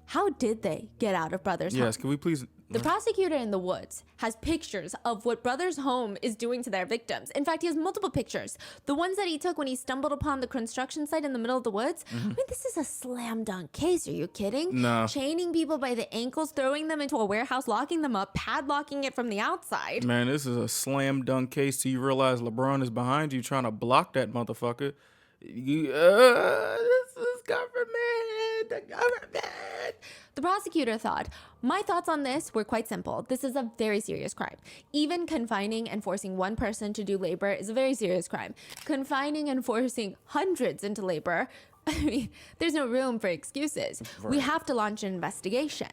how did they get out of Brother's Home? Yes, can we please? The prosecutor in the woods has pictures of what Brother's Home is doing to their victims. In fact, he has multiple pictures. The ones that he took when he stumbled upon the construction site in the middle of the woods. I mean, this is a slam dunk case. Are you kidding? No. Chaining people by the ankles, throwing them into a warehouse, locking them up, padlocking it from the outside. Man, this is a slam dunk case till you realize LeBron is behind you trying to block that motherfucker. This is government. The government. The prosecutor thought, my thoughts on this were quite simple. This is a very serious crime. Even confining and forcing one person to do labor is a very serious crime. Confining and forcing hundreds into labor, I mean, there's no room for excuses. We have to launch an investigation.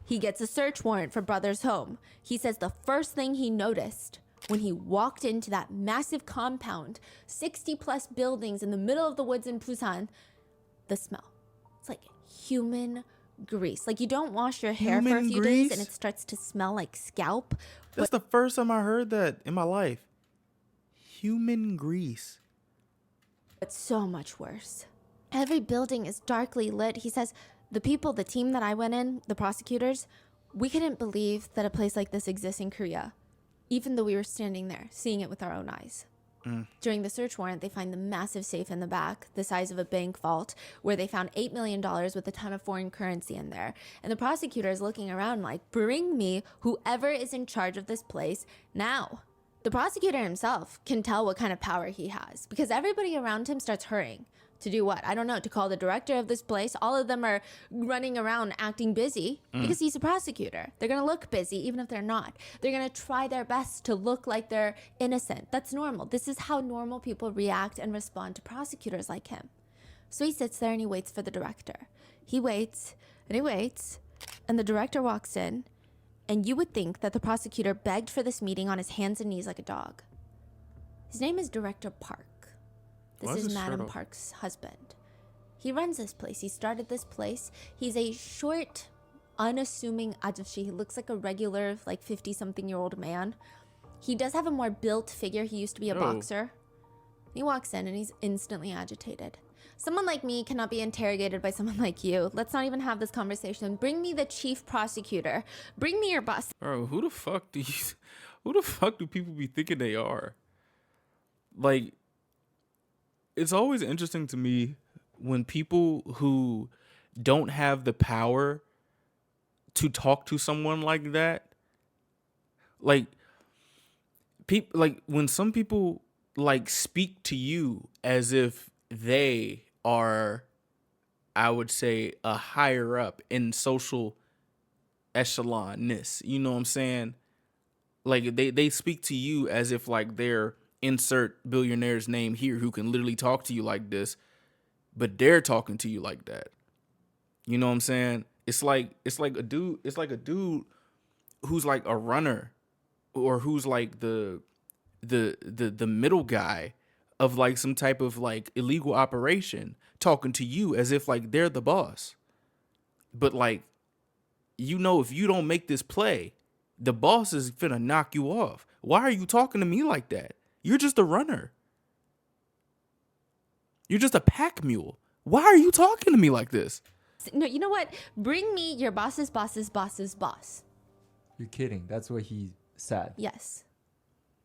He gets a search warrant for Brother's Home. He says the first thing he noticed when he walked into that massive compound, 60 plus buildings in the middle of the woods in Busan, the smell. It's like human grease. Like you don't wash your hair for a Human few grease? days and it starts to smell like scalp. That's the first time I heard that in my life. Human grease. It's so much worse. Every building is darkly lit. He says, the team that I went in, the prosecutors, we couldn't believe that a place like this exists in Korea, even though we were standing there, seeing it with our own eyes. During the search warrant, they find the massive safe in the back, the size of a bank vault, where they found $8 million with a ton of foreign currency in there. And the prosecutor is looking around like, bring me whoever is in charge of this place now. The prosecutor himself can tell what kind of power he has because everybody around him starts hurrying. To do what? I don't know, to call the director of this place. All of them are running around acting busy because he's a prosecutor. They're going to look busy even if they're not. They're going to try their best to look like they're innocent. That's normal. This is how normal people react and respond to prosecutors like him. So he sits there and he waits for the director. He waits and he waits and the director walks in and you would think that the prosecutor begged for this meeting on his hands and knees like a dog. His name is Director Park. Why This is is this Madam shirt off? Park's husband. He runs this place. He started this place. He's a short, unassuming ajashi. He looks like a regular, 50-something-year-old man. He does have a more built figure. He used to be a boxer. He walks in and he's instantly agitated. Someone like me cannot be interrogated by someone like you. Let's not even have this conversation. Bring me the chief prosecutor. Bring me your boss. Bro, who the fuck do people be thinking they are? Like, it's always interesting to me when people who don't have the power to talk to someone like that, like when some people speak to you as if they are, I would say, a higher up in social echelonness. You know what I'm saying? Like they speak to you as if like they're insert billionaire's name here who can literally talk to you like this, but they're talking to you like that. You know what I'm saying? It's like a dude who's like a runner or who's like the middle guy of like some type of like illegal operation talking to you as if like they're the boss. But like, if you don't make this play, the boss is finna knock you off. Why are you talking to me like that? You're just a runner. You're just a pack mule. Why are you talking to me like this? No, you know what? Bring me your boss's boss's boss's boss. You're kidding. That's what he said. Yes.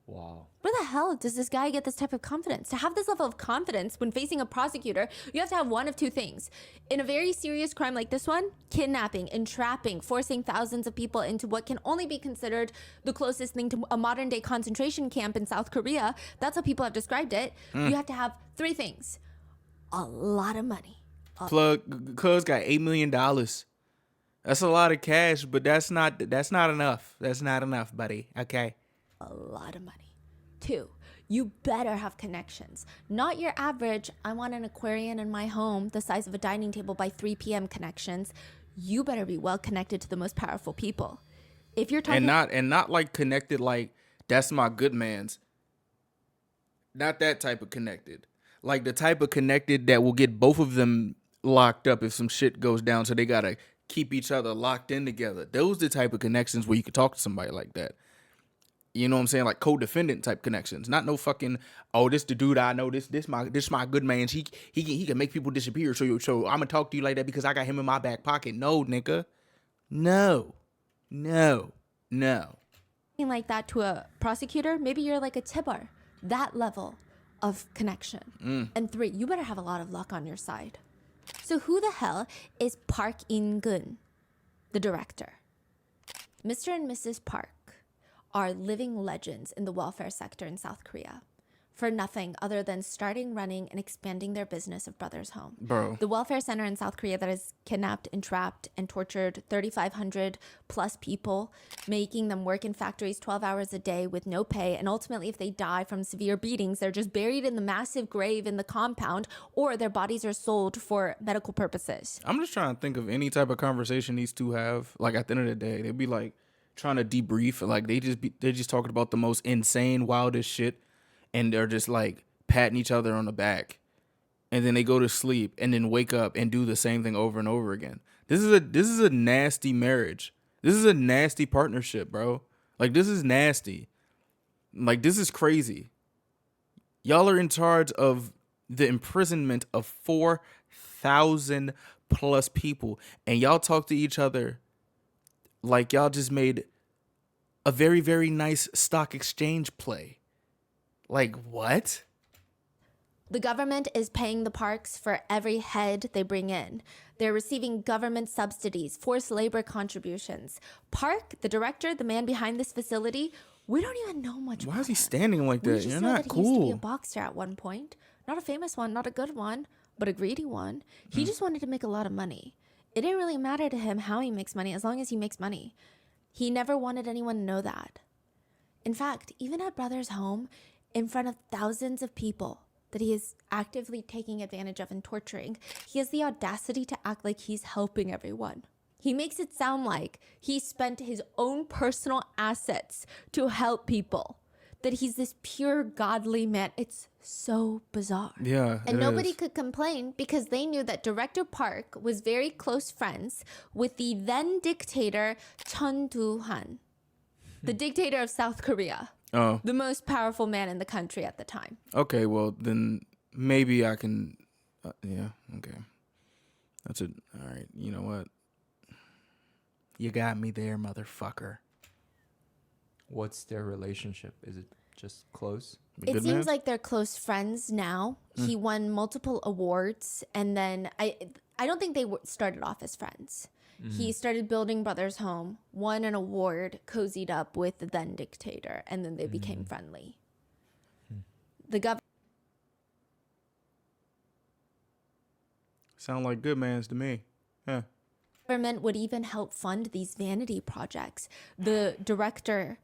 Wow. Where the hell does this guy get this type of confidence? To have this level of confidence when facing a prosecutor, you have to have one of two things. In a very serious crime like this one, kidnapping, entrapping, forcing thousands of people into what can only be considered the closest thing to a modern day concentration camp in South Korea. That's how people have described it. You have to have three things. A lot of money. Cuz got $8 million. That's a lot of cash, but that's not enough. That's not enough, buddy. Okay. A lot of money. Two, you better have connections. Not your average, I want an aquarium in my home the size of a dining table by 3 p.m. connections. You better be well connected to the most powerful people. If you're talking And not like connected like that's my good man's. Not that type of connected. Like the type of connected that will get both of them locked up if some shit goes down, so they gotta keep each other locked in together. Those are the type of connections where you could talk to somebody like that. You know what I'm saying? Like co-defendant type connections. Not no fucking, oh, this the dude I know, this my good man. He can make people disappear. So I'm gonna talk to you like that because I got him in my back pocket. No, nigga. No. like that to a prosecutor, maybe you're like a Tibar. That level of connection. And three, you better have a lot of luck on your side. So who the hell is Park In-gun, the director? Mr. and Mrs. Park are living legends in the welfare sector in South Korea for nothing other than starting, running, and expanding their business of Brothers Home. Bro. The welfare center in South Korea that has kidnapped, entrapped, and tortured 3,500 plus people, making them work in factories 12 hours a day with no pay. And ultimately, if they die from severe beatings, they're just buried in the massive grave in the compound, or their bodies are sold for medical purposes. I'm just trying to think of any type of conversation these two have. Like at the end of the day, they'd be like trying to debrief. Like they're just talking about the most insane, wildest shit. And they're just like patting each other on the back, and then they go to sleep and then wake up and do the same thing over and over again. This is a nasty marriage. This is a nasty partnership, bro. Like this is nasty. Like this is crazy. Y'all are in charge of the imprisonment of 4,000 plus people, and y'all talk to each other like y'all just made a very, very nice stock exchange play. Like, what? The government is paying the parks for every head they bring in. They're receiving government subsidies, forced labor contributions. Park, the director, the man behind this facility, we don't even know much about Why is he him. standing like We that? just You're know not that he used to be a cool. boxer at one point. Not a famous one, not a good one, but a greedy one. He just wanted to make a lot of money. It didn't really matter to him how he makes money as long as he makes money. He never wanted anyone to know that. In fact, even at Brothers Home, in front of thousands of people that he is actively taking advantage of and torturing, he has the audacity to act like he's helping everyone. He makes it sound like he spent his own personal assets to help people, that he's this pure godly man. It's so bizarre. Yeah, And it nobody is. could complain because they knew that Director Park was very close friends with the then dictator Chun Doo-han, the dictator of South Korea. Oh, The most powerful man in the country at the time. okay. Well, then maybe I can. Yeah, okay. That's it. All right. You know what? You got me there, motherfucker. What's their relationship? Is it just close? The It good seems man? like they're close friends now. He won multiple awards, and then I don't think they started off as friends. He started building Brothers Home, won an award, cozied up with the then dictator, and then they became friendly. The government. Sound like good mans to me. Huh. Government would even help fund these vanity projects. The director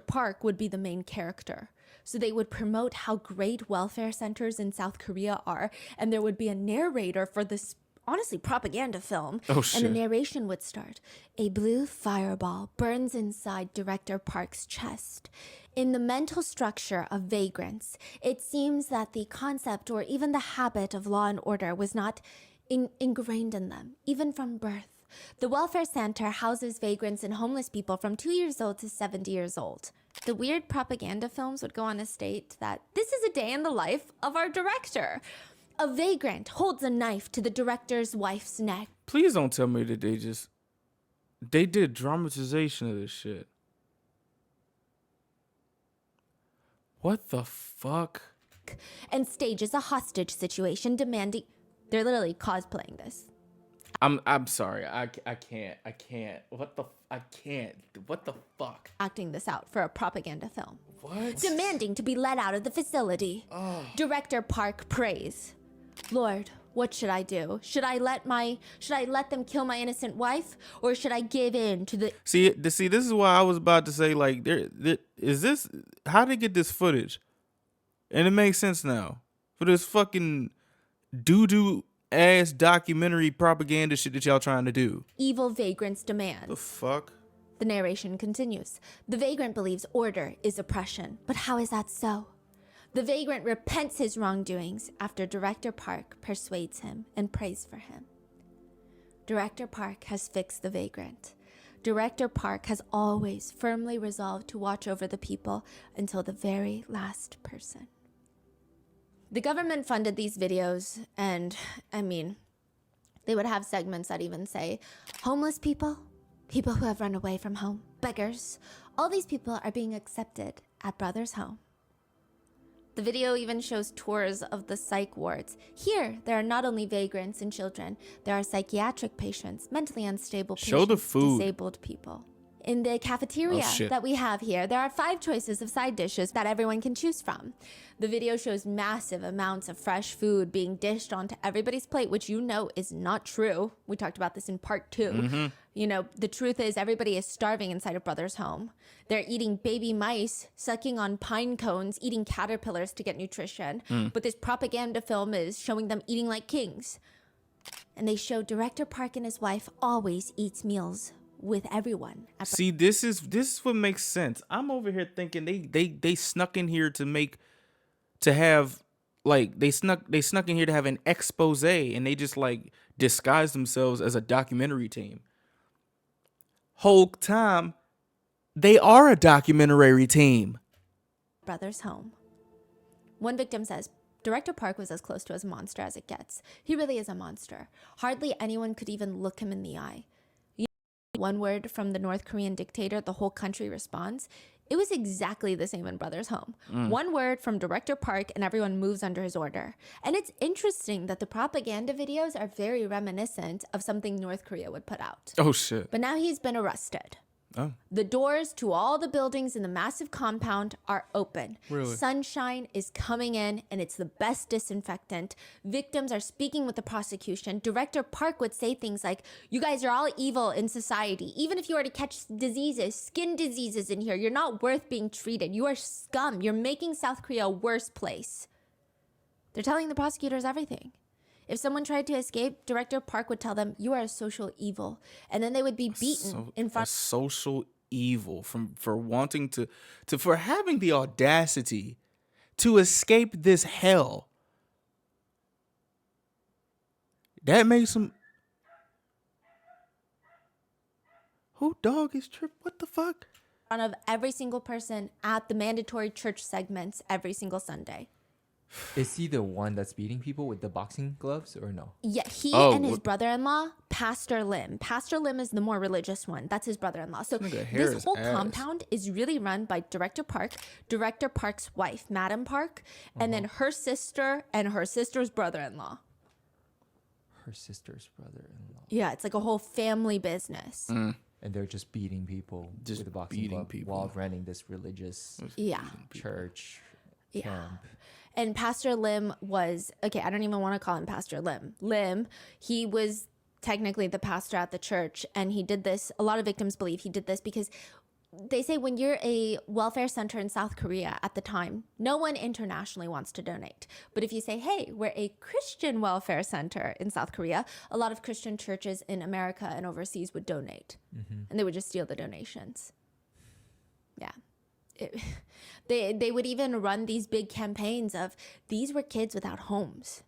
Park would be the main character. So they would promote how great welfare centers in South Korea are, and there would be a narrator for this honestly propaganda film. Oh, And shit. the narration would start. A blue fireball burns inside Director Park's chest. In the mental structure of vagrants, it seems that the concept or even the habit of law and order was not ingrained in them, even from birth. The welfare center houses vagrants and homeless people from 2 years old to 70 years old. The weird propaganda films would go on to state that this is a day in the life of our director. A vagrant holds a knife to the director's wife's neck. Please don't tell me that they did dramatization of this shit. What the fuck? And stages a hostage situation demanding. They're literally cosplaying this. I'm sorry. I can't. What the fuck? Acting this out for a propaganda film. What? Demanding to be let out of the facility. Director Park prays, Lord, what should I do? Should I let them kill my innocent wife, or should I give in to the See, this is why I was about to say, like, there is this. How they get this footage? And it makes sense now for this fucking doo-doo ass documentary propaganda shit that y'all trying to do. evil vagrant's The demands? fuck? The narration continues. The vagrant believes order is oppression, but how is that so? The vagrant repents his wrongdoings after Director Park persuades him and prays for him. Director Park has fixed the vagrant. Director Park has always firmly resolved to watch over the people until the very last person. The government funded these videos, and they would have segments that even say, homeless people, people who have run away from home, beggars, all these people are being accepted at Brother's home. The video even shows tours of the psych wards. Here, there are not only vagrants and children, there are psychiatric patients, mentally unstable patients, Show the food. disabled people. In the cafeteria shit. that we have here, there are 5 choices of side dishes that everyone can choose from. The video shows massive amounts of fresh food being dished onto everybody's plate, which is not true. We talked about this in part 2. The truth is everybody is starving inside of Brother's home. They're eating baby mice, sucking on pine cones, eating caterpillars to get nutrition. But this propaganda film is showing them eating like kings. And they show Director Park and his wife always eats meals with everyone. See, this is what makes sense. I'm over here thinking they snuck in here to have in here to have an expose, and they just like disguised themselves as a documentary team. Whole time they are a documentary team. Brother's home. One victim says, Director Park was as close to a monster as it gets. He really is a monster. Hardly anyone could even look him in the eye. One word from the North Korean dictator, the whole country responds. It was exactly the same in Brother's home. One word from Director Park and everyone moves under his order. And it's interesting that the propaganda videos are very reminiscent of something North Korea would put out. Oh shit. But now he's been arrested. Oh. The doors to all the buildings in the massive compound are open. Really? Sunshine is coming in, and it's the best disinfectant. Victims are speaking with the prosecution. Director Park would say things like, you guys are all evil in society. Even if you were to catch diseases, skin diseases in here, you're not worth being treated. You are scum. You're making South Korea a worse place. They're telling the prosecutors everything. If someone tried to escape, Director Park would tell them, you are a social evil. And then they would be beaten in front. A social evil for wanting for having the audacity to escape this hell. That makes them. Who dog is trip? What the fuck? In front of every single person at the mandatory church segments every single Sunday. Is he the one that's beating people with the boxing gloves or no? Yeah, he Oh, and his what- brother-in-law, Pastor Lim. Pastor Lim is the more religious one. That's his brother-in-law. So Nigga hair this is whole ass. compound is really run by Director Park, Director Park's wife, Madam Park, and then her sister and her sister's brother-in-law. Her sister's brother-in-law. Yeah, it's like a whole family business. And they're just beating people Just with a boxing beating glove people. while running this religious Yeah. church Yeah. camp. And Pastor Lim was, okay, I don't even want to call him Pastor Lim. Lim, he was technically the pastor at the church, and he did this. A lot of victims believe he did this because they say when you're a welfare center in South Korea at the time, no one internationally wants to donate. But if you say, hey, we're a Christian welfare center in South Korea, a lot of Christian churches in America and overseas would donate. And they would just steal the donations. Yeah. They would even run these big campaigns of, these were kids without homes.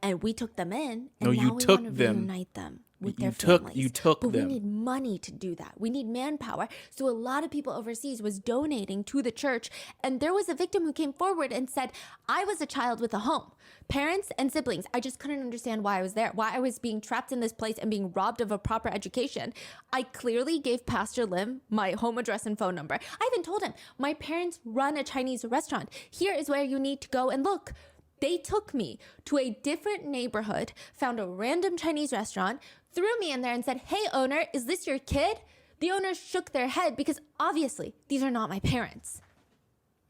And we took them in, and No, now you we took want to them. reunite them with You their took- families. you took but them. we need money to do that. We need manpower. So a lot of people overseas was donating to the church, and there was a victim who came forward and said, I was a child with a home, parents and siblings. I just couldn't understand why I was there, why I was being trapped in this place and being robbed of a proper education. I clearly gave Pastor Lim my home address and phone number. I even told him, my parents run a Chinese restaurant. Here is where you need to go and look. They took me to a different neighborhood, found a random Chinese restaurant, threw me in there and said, hey, owner, is this your kid? The owners shook their head because obviously these are not my parents.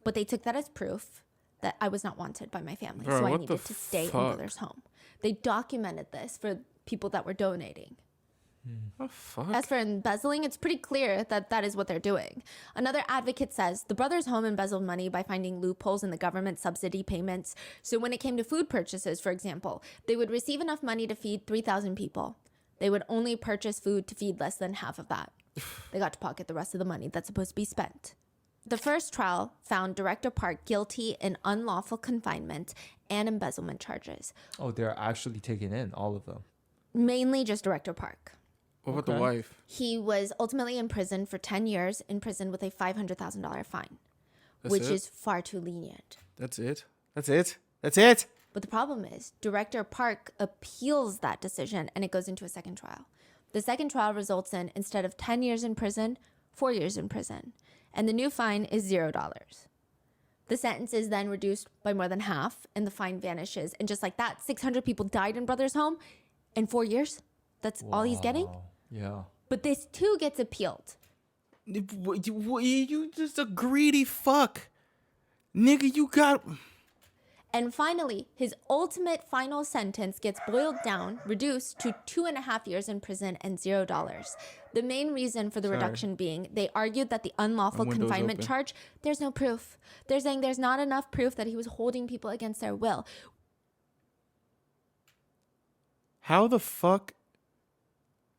But they took that as proof that I was not wanted by my family. Bro, so I what needed the to stay in fuck? Brother's home. They documented this for people that were donating. The fuck? As for embezzling, it's pretty clear that that is what they're doing. Another advocate says the Brothers Home embezzled money by finding loopholes in the government subsidy payments. So when it came to food purchases, for example, they would receive enough money to feed 3,000 people. They would only purchase food to feed less than half of that. They got to pocket the rest of the money that's supposed to be spent. The first trial found Director Park guilty in unlawful confinement and embezzlement charges. Oh, they're actually taking in all of them. Mainly just Director Park. What about the Okay. wife? He was ultimately imprisoned for 10 years in prison with a $500,000 fine, That's which it? is far too lenient. That's it? That's it? That's it? But the problem is, Director Park appeals that decision and it goes into a second trial. The second trial results in, instead of 10 years in prison, 4 years in prison. And the new fine is $0. The sentence is then reduced by more than half and the fine vanishes. And just like that, 600 people died in Brother's home in 4 years. That's all he's getting. Wow. Yeah. But this too gets appealed. You just a greedy fuck. Nigga, you got... And finally, his ultimate final sentence gets boiled down, reduced to 2.5 years in prison and $0. The main reason for the reduction being they argued that the unlawful My window's confinement open. charge, there's no proof. They're saying there's not enough proof that he was holding people against their will. How the fuck...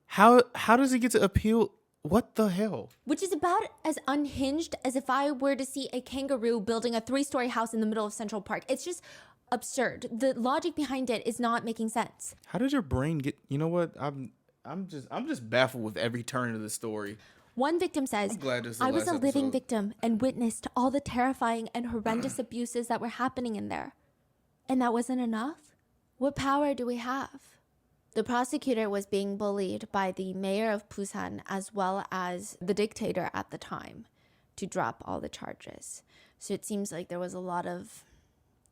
How does it get to appeal? What the hell? Which is about as unhinged as if I were to see a kangaroo building a 3-story house in the middle of Central Park. It's just absurd. The logic behind it is not making sense. How did your brain get... You know what? I'm just baffled with every turn of the story. One victim says, I'm glad this is the I was last a living episode." victim and witnessed all the terrifying and horrendous abuses that were happening in there. And that wasn't enough? What power do we have? The prosecutor was being bullied by the mayor of Busan as well as the dictator at the time to drop all the charges. So it seems like there was a lot of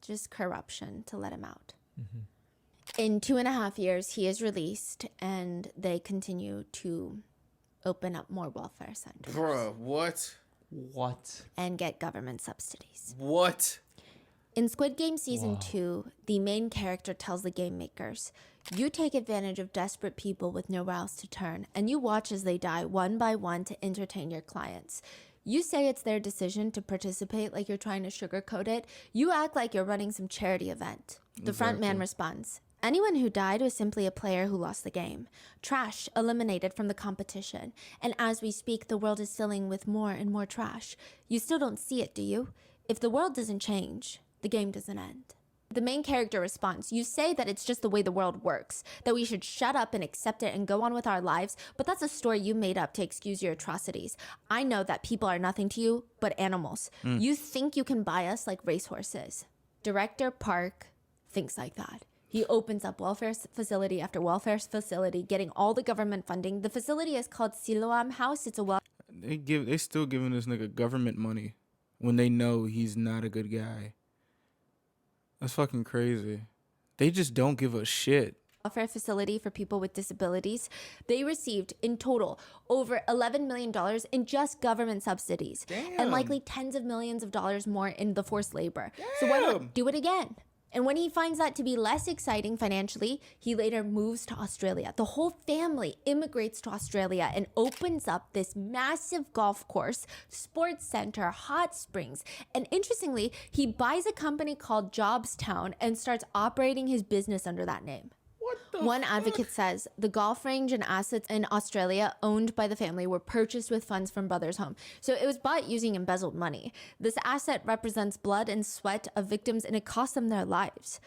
just corruption to let him out. In 2.5 years, he is released and they continue to open up more welfare centers Bruh, what? What? and get government subsidies. What? In Squid Game Season 2, the main character tells the game makers, you take advantage of desperate people with nowhere else to turn, and you watch as they die one by one to entertain your clients. You say it's their decision to participate like you're trying to sugarcoat it. You act like you're running some charity event. The front man responds, anyone who died was simply a player who lost the game. Trash eliminated from the competition. And as we speak, the world is filling with more and more trash. You still don't see it, do you? If the world doesn't change, the game doesn't end. The main character responds, you say that it's just the way the world works, that we should shut up and accept it and go on with our lives, but that's a story you made up to excuse your atrocities. I know that people are nothing to you but animals. You think you can buy us like racehorses. Director Park thinks like that. He opens up welfare facility after welfare facility, getting all the government funding. The facility is called Siloam House. It's a They still giving this nigga government money when they know he's not a good guy. That's fucking crazy. They just don't give a shit. welfare facility for people with disabilities. They received in total over $11 million in just government subsidies. Damn. And likely tens of millions of dollars more in the forced labor. So why not do it again? And when he finds that to be less exciting financially, he later moves to Australia. The whole family immigrates to Australia and opens up this massive golf course, sports center, hot springs. And interestingly, he buys a company called Jobstown and starts operating his business under that name. One advocate says the golf range and assets in Australia owned by the family were purchased with funds from Brothers Home. So it was bought using embezzled money. This asset represents blood and sweat of victims, and it cost them their lives.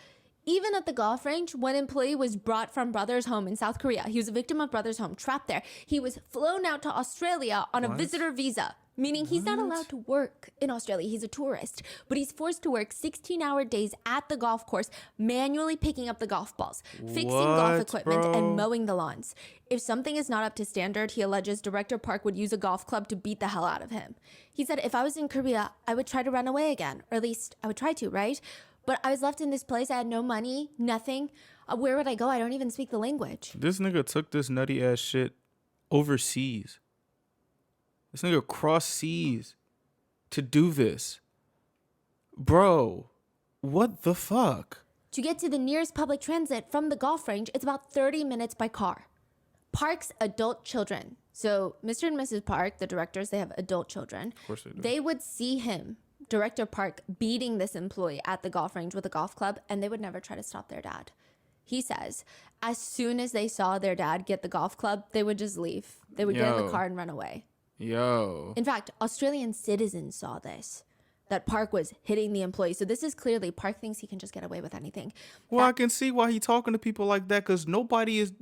Even at the golf range, one employee was brought from Brothers Home in South Korea. He was a victim of Brothers Home, trapped there. He was flown out to Australia on a visitor visa, meaning he's not allowed to work in Australia. He's a tourist, but he's forced to work 16-hour days at the golf course, manually picking up the golf balls, fixing golf equipment, and mowing the lawns. If something is not up to standard, he alleges Director Park would use a golf club to beat the hell out of him. He said, if I was in Korea, I would try to run away again, or at least I would try to, right? But I was left in this place. I had no money, nothing. Where would I go? I don't even speak the language. This nigga took this nutty ass shit overseas. This nigga crossed seas to do this. Bro, what the fuck? To get to the nearest public transit from the golf range, it's about 30 minutes by car. Park's adult children. So Mr. and Mrs. Park, the directors, they have adult children. Of course they do. They would see him, Director Park, beating this employee at the golf range with a golf club, and they would never try to stop their dad. He says, as soon as they saw their dad get the golf club, they would just leave. They would get in the car and run away. Yo. In fact, Australian citizens saw this, that Park was hitting the employee. So this is clearly, Park thinks he can just get away with anything. Well, I can see why he talking to people like that, because nobody is.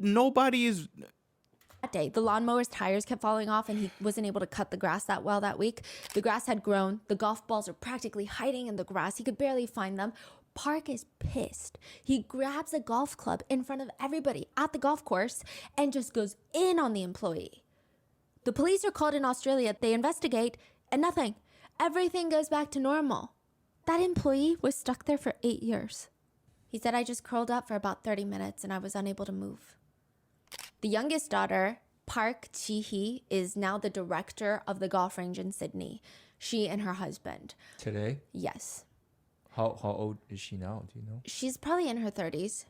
That day, the lawnmower's tires kept falling off and he wasn't able to cut the grass that well that week. The grass had grown. The golf balls are practically hiding in the grass. He could barely find them. Park is pissed. He grabs a golf club in front of everybody at the golf course and just goes in on the employee. The police are called in Australia. They investigate and nothing. Everything goes back to normal. That employee was stuck there for 8 years. He said, I just curled up for about 30 minutes and I was unable to move. The youngest daughter, Park Chi-hee, is now the director of the golf range in Sydney. She and her husband. Today? Yes. How old is she now? Do you know? She's probably in her 30s.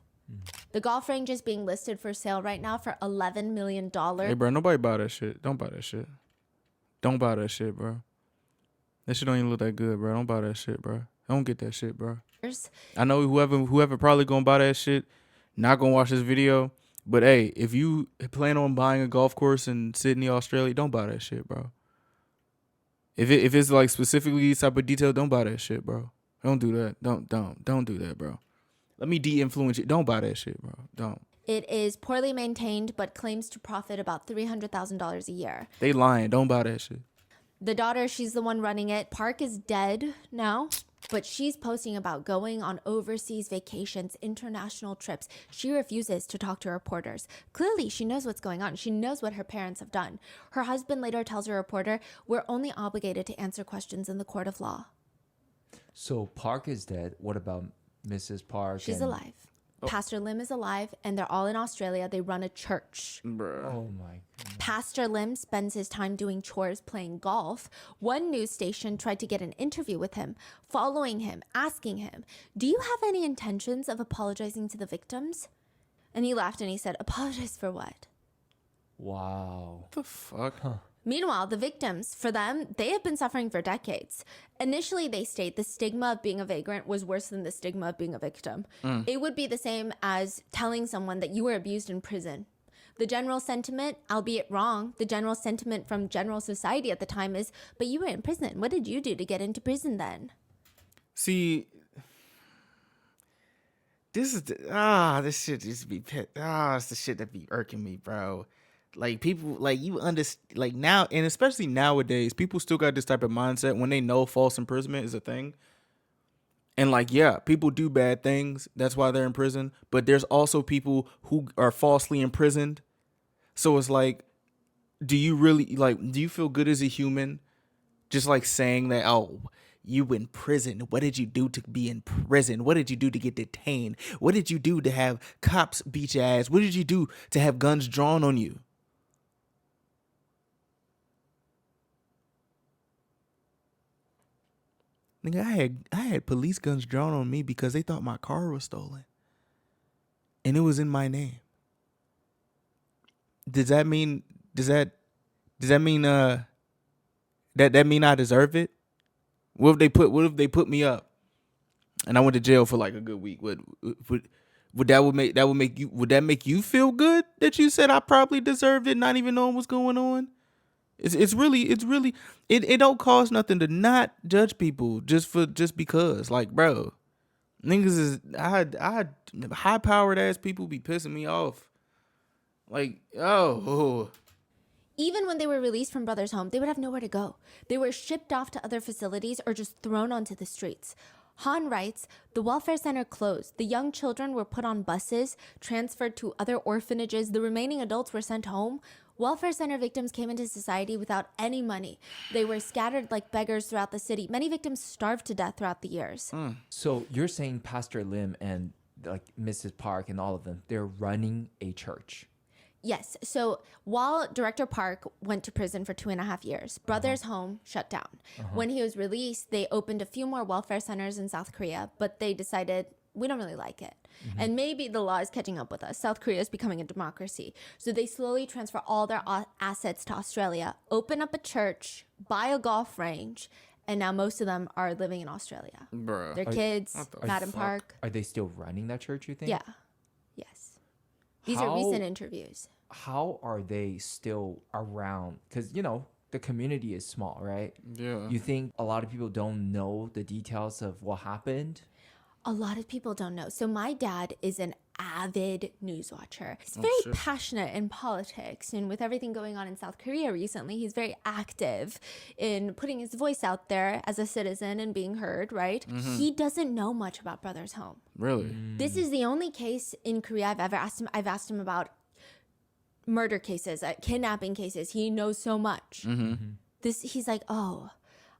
The golf range is being listed for sale right now for $11 million. Hey, bro, nobody buy that shit. Don't buy that shit. Don't buy that shit, bro. That shit don't even look that good, bro. Don't buy that shit, bro. Don't get that shit, bro. I know whoever probably gonna buy that shit, not gonna watch this video. But hey, if you plan on buying a golf course in Sydney, Australia, don't buy that shit, bro. If it's like specifically these type of detail, don't buy that shit, bro. Don't do that. Don't do that, bro. Let me de-influence you. Don't buy that shit, bro. Don't. It is poorly maintained, but claims to profit about $300,000 a year. They lying. Don't buy that shit. The daughter, she's the one running it. Park is dead now, but she's posting about going on overseas vacations, international trips. She refuses to talk to reporters. Clearly, she knows what's going on. She knows what her parents have done. Her husband later tells a reporter, we're only obligated to answer questions in the court of law. So Park is dead. What about Mrs. Park? She's alive. Pastor Lim is alive, and they're all in Australia. They run a church. Bruh. Oh my goodness. Pastor Lim spends his time doing chores, playing golf. One news station tried to get an interview with him, following him, asking him, do you have any intentions of apologizing to the victims? And he laughed and he said, apologize for what? Wow. What the fuck? Meanwhile, the victims, for them, they have been suffering for decades. Initially, they state the stigma of being a vagrant was worse than the stigma of being a victim. It would be the same as telling someone that you were abused in prison. The general sentiment, albeit wrong, the general sentiment from general society at the time is, but you were in prison. What did you do to get into prison then? See, this shit just be it's the shit that be irking me, bro. Like people, like you understand, like now, and especially nowadays, people still got this type of mindset when they know false imprisonment is a thing. And like, yeah, people do bad things. That's why they're in prison. But there's also people who are falsely imprisoned. So it's like, do you feel good as a human? Just like saying that, oh, you in prison. What did you do to be in prison? What did you do to get detained? What did you do to have cops beat your ass? What did you do to have guns drawn on you? Nigga, I had police guns drawn on me because they thought my car was stolen, and it was in my name. Does that mean that mean I deserve it? What if they put me up and I went to jail for like a good week? Would that make you feel good that you said I probably deserved it, not even knowing what's going on? It don't cost nothing to not judge people just because, like, bro, niggas is I had high powered ass people be pissing me off. Like, oh. Even when they were released from Brothers Home, they would have nowhere to go. They were shipped off to other facilities or just thrown onto the streets. Han writes, the welfare center closed. The young children were put on buses, transferred to other orphanages. The remaining adults were sent home. Welfare center victims came into society without any money. They were scattered like beggars throughout the city. Many victims starved to death throughout the years. So you're saying Pastor Lim and like Mrs. Park and all of them, they're running a church. Yes. So while Director Park went to prison for 2.5 years, Brothers Home shut down. When he was released, they opened a few more welfare centers in South Korea, but they decided we don't really like it. And maybe the law is catching up with us. South Korea is becoming a democracy. So they slowly transfer all their assets to Australia, open up a church, buy a golf range, and now most of them are living in Australia. Bruh. Their kids, Madam Park. Are they still running that church, you think? Yeah. Yes. These are recent interviews. How are they still around? Because, the community is small, right? Yeah. You think a lot of people don't know the details of what happened? A lot of people don't know. So my dad is an avid news watcher. He's very passionate in politics, and with everything going on in South Korea recently, he's very active in putting his voice out there as a citizen and being heard, right? He doesn't know much about Brothers Home. Really? This is the only case in Korea I've ever asked him. I've asked him about murder cases, kidnapping cases. He knows so much. He's like, oh,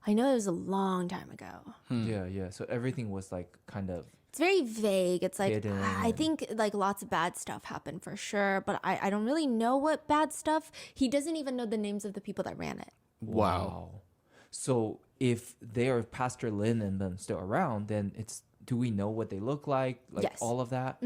I know it was a long time ago. Yeah. So everything was like kind of... It's very vague. It's like, hidden. I think like lots of bad stuff happened for sure, but I don't really know what bad stuff. He doesn't even know the names of the people that ran it. Wow. So if they are Pastor Lin and them still around, then do we know what they look like? Like Yes. all of that?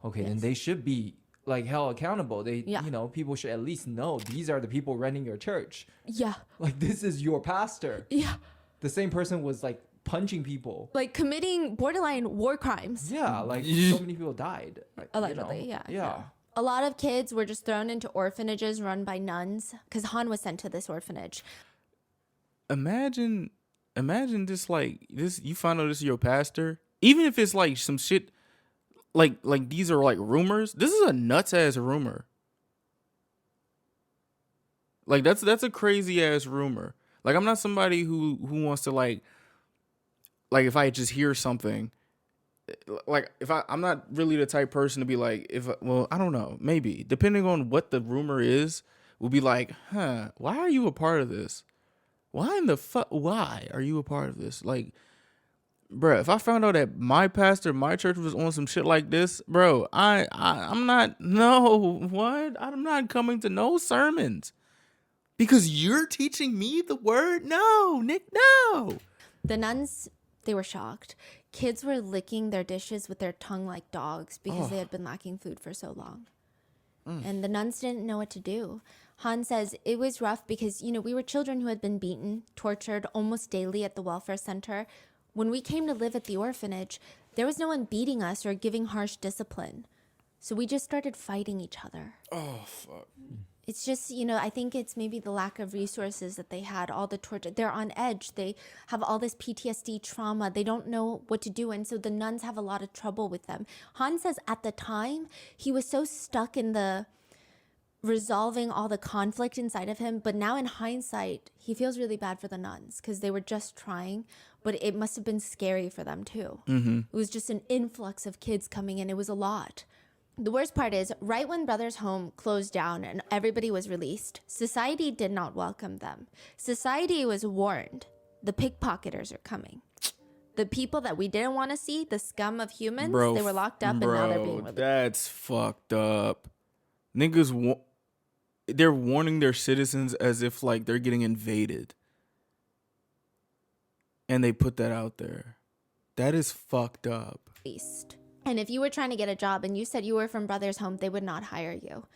Okay, then Yes. they should be like held accountable. Yeah. People should at least know these are the people running your church. Yeah. Like this is your pastor. Yeah. The same person was like punching people. Like committing borderline war crimes. Yeah, like so many people died. Like, Allegedly, Yeah. yeah. A lot of kids were just thrown into orphanages run by nuns because Han was sent to this orphanage. Imagine this, like, this, you find out this is your pastor, even if it's like some shit like these are like rumors. This is a nuts ass rumor. Like that's a crazy ass rumor. Like I'm not somebody who wants to like if I just hear something, like if I'm not really the type person to be like, I don't know, maybe depending on what the rumor is, will be like, why are you a part of this? Why are you a part of this? Like, bro, if I found out that my pastor, my church was on some shit like this, bro, I'm not, no, what? I'm not coming to no sermons because you're teaching me the word. No, Nick, no. The nuns, they were shocked. Kids were licking their dishes with their tongue like dogs because they had been lacking food for so long. And the nuns didn't know what to do. Han says it was rough because, we were children who had been beaten, tortured almost daily at the welfare center. When we came to live at the orphanage, there was no one beating us or giving harsh discipline. So we just started fighting each other. Oh, fuck. It's just, I think it's maybe the lack of resources that they had, all the torture. They're on edge. They have all this PTSD trauma. They don't know what to do. And so the nuns have a lot of trouble with them. Han says at the time, he was so stuck in the resolving all the conflict inside of him. But now in hindsight, he feels really bad for the nuns because they were just trying. But it must have been scary for them too. It was just an influx of kids coming in. It was a lot. The worst part is, right when Brothers Home closed down and everybody was released, society did not welcome them. Society was warned, the pickpocketers are coming. The people that we didn't want to see, the scum of humans, they were locked up and now they're being released. That's fucked up. Niggas, they're warning their citizens as if like they're getting invaded. And they put that out there. That is fucked up. least. And if you were trying to get a job and you said you were from Brothers Home, they would not hire you.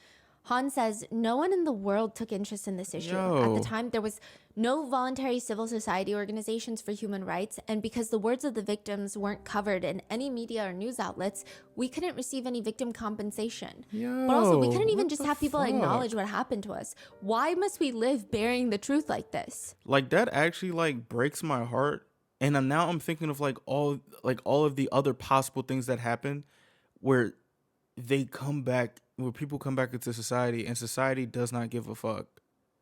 Han says no one in the world took interest in this issue. At the time, there was no voluntary civil society organizations for human rights, and because the words of the victims weren't covered in any media or news outlets, we couldn't receive any victim compensation. But also, we couldn't even just have people acknowledge what happened to us. Why must we live bearing the truth like this? Like, that actually like breaks my heart. And now I'm thinking of all of the other possible things that happen where they come back, where people come back into society and society does not give a fuck.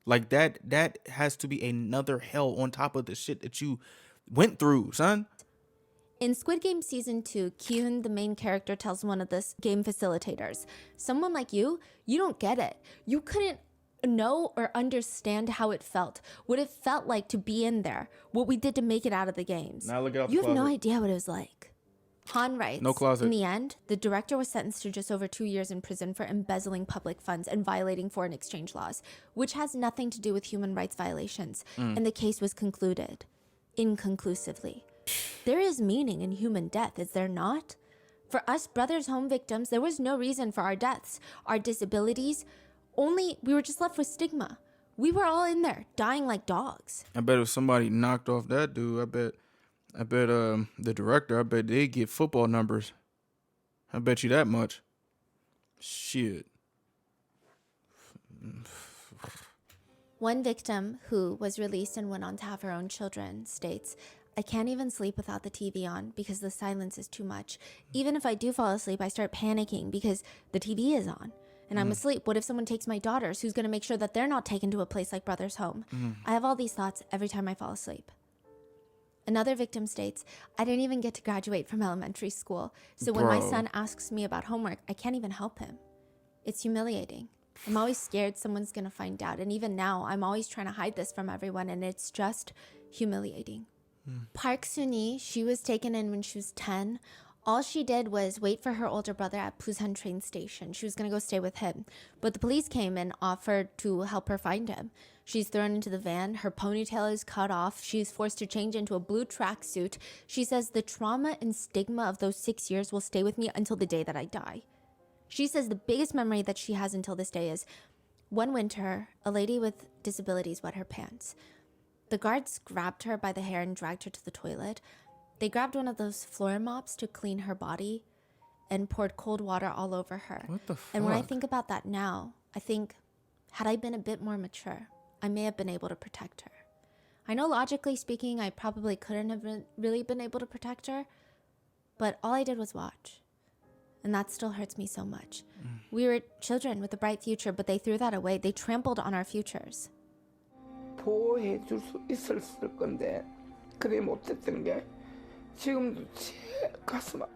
Like, that has to be another hell on top of the shit that you went through, son. In Squid Game Season 2, Kyun, the main character, tells one of the game facilitators, someone like you don't get it. You couldn't know or understand how it felt, what it felt like to be in there, what we did to make it out of the games. Now look out the You have no closet. idea what it was like. Han writes, No closet. in the end, the director was sentenced to just over 2 years in prison for embezzling public funds and violating foreign exchange laws, which has nothing to do with human rights violations, and the case was concluded inconclusively. There is meaning in human death, is there not? For us Brothers Home victims, there was no reason for our deaths, our disabilities, only we were just left with stigma. We were all in there, dying like dogs. I bet if somebody knocked off that dude, I bet the director, I bet they get football numbers. I bet you that much. Shit. One victim who was released and went on to have her own children states, I can't even sleep without the TV on because the silence is too much. Even if I do fall asleep, I start panicking because the TV is on. And I'm asleep. What if someone takes my daughters? Who's going to make sure that they're not taken to a place like Brothers Home? I have all these thoughts every time I fall asleep. Another victim states, I didn't even get to graduate from elementary school. So when my Bro. son asks me about homework, I can't even help him. It's humiliating. I'm always scared someone's going to find out. And even now, I'm always trying to hide this from everyone. And it's just humiliating. Park Soon-hee, she was taken in when she was 10. All she did was wait for her older brother at Busan train station. She was going to go stay with him. But the police came and offered to help her find him. She's thrown into the van. Her ponytail is cut off. She's forced to change into a blue tracksuit. She says the trauma and stigma of those 6 years will stay with me until the day that I die. She says the biggest memory that she has until this day is one winter, a lady with disabilities wet her pants. The guards grabbed her by the hair and dragged her to the toilet. They grabbed one of those floor mops to clean her body and poured cold water all over her. What the fuck? And when I think about that now, I think, had I been a bit more mature, I may have been able to protect her. I know logically speaking, I probably couldn't have really been able to protect her, but all I did was watch. And that still hurts me so much. We were children with a bright future, but they threw that away. They trampled on our futures. 보호해 줄 수 있었을 건데 그래 못했던 게 지금도 제 가슴 아파.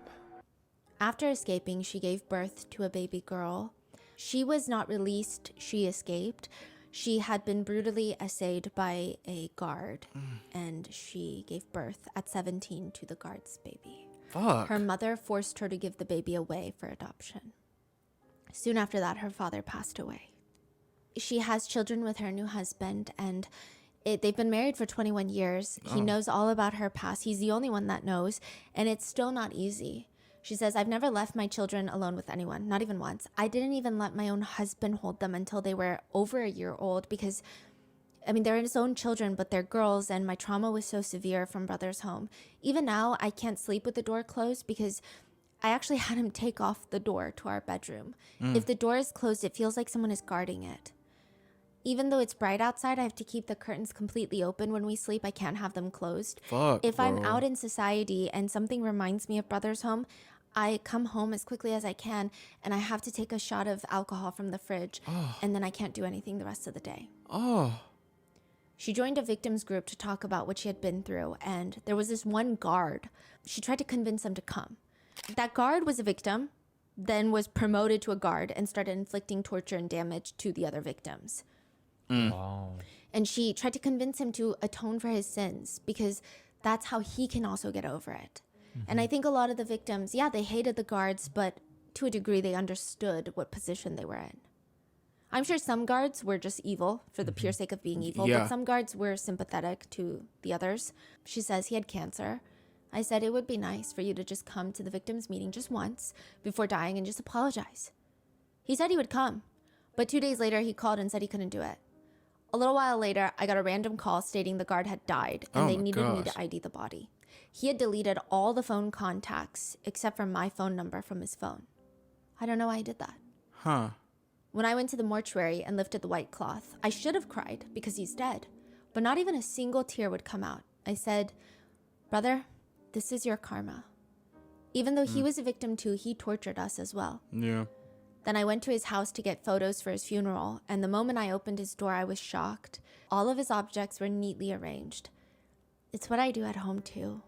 After escaping, she gave birth to a baby girl. She was not released, she escaped. She had been brutally essayed by a guard, and she gave birth at 17 to the guard's baby. Fuck. Her mother forced her to give the baby away for adoption. Soon after that, her father passed away. She has children with her new husband, and they've been married for 21 years. He knows all about her past. He's the only one that knows, and it's still not easy. She says, I've never left my children alone with anyone, not even once. I didn't even let my own husband hold them until they were over a year old because, I mean, they're his own children, but they're girls, and my trauma was so severe from Brothers Home. Even now, I can't sleep with the door closed because I actually had him take off the door to our bedroom. If the door is closed, it feels like someone is guarding it. Even though it's bright outside, I have to keep the curtains completely open when we sleep. I can't have them closed. Fuck, If I'm bro. out in society and something reminds me of Brothers Home, I come home as quickly as I can, and I have to take a shot of alcohol from the fridge, and then I can't do anything the rest of the day. Oh. She joined a victims group to talk about what she had been through, and there was this one guard. She tried to convince him to come. That guard was a victim, then was promoted to a guard and started inflicting torture and damage to the other victims. Wow. And she tried to convince him to atone for his sins because that's how he can also get over it. And I think a lot of the victims, yeah, they hated the guards, but to a degree they understood what position they were in. I'm sure some guards were just evil for the pure sake of being evil, Yeah. but some guards were sympathetic to the others. She says he had cancer. I said it would be nice for you to just come to the victim's meeting just once before dying and just apologize. He said he would come, but 2 days later he called and said he couldn't do it. A little while later, I got a random call stating the guard had died and Oh they my needed me gosh. to ID the body. He had deleted all the phone contacts except for my phone number from his phone. I don't know why he did that. Huh. When I went to the mortuary and lifted the white cloth, I should have cried because he's dead, but not even a single tear would come out. I said, "Brother, this is your karma." Even though he was a victim too, he tortured us as well. Yeah. Then I went to his house to get photos for his funeral, and the moment I opened his door, I was shocked. All of his objects were neatly arranged. It's what I do at home too.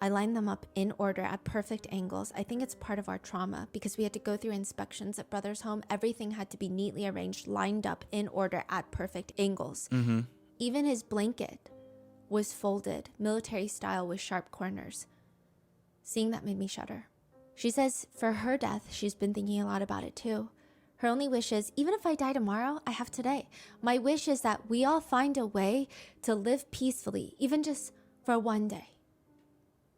I line them up in order at perfect angles. I think it's part of our trauma because we had to go through inspections at Brother's home. Everything had to be neatly arranged, lined up in order at perfect angles. Even his blanket was folded, military style with sharp corners. Seeing that made me shudder. She says for her death, she's been thinking a lot about it too. Her only wish is, even if I die tomorrow, I have today. My wish is that we all find a way to live peacefully, even just for one day.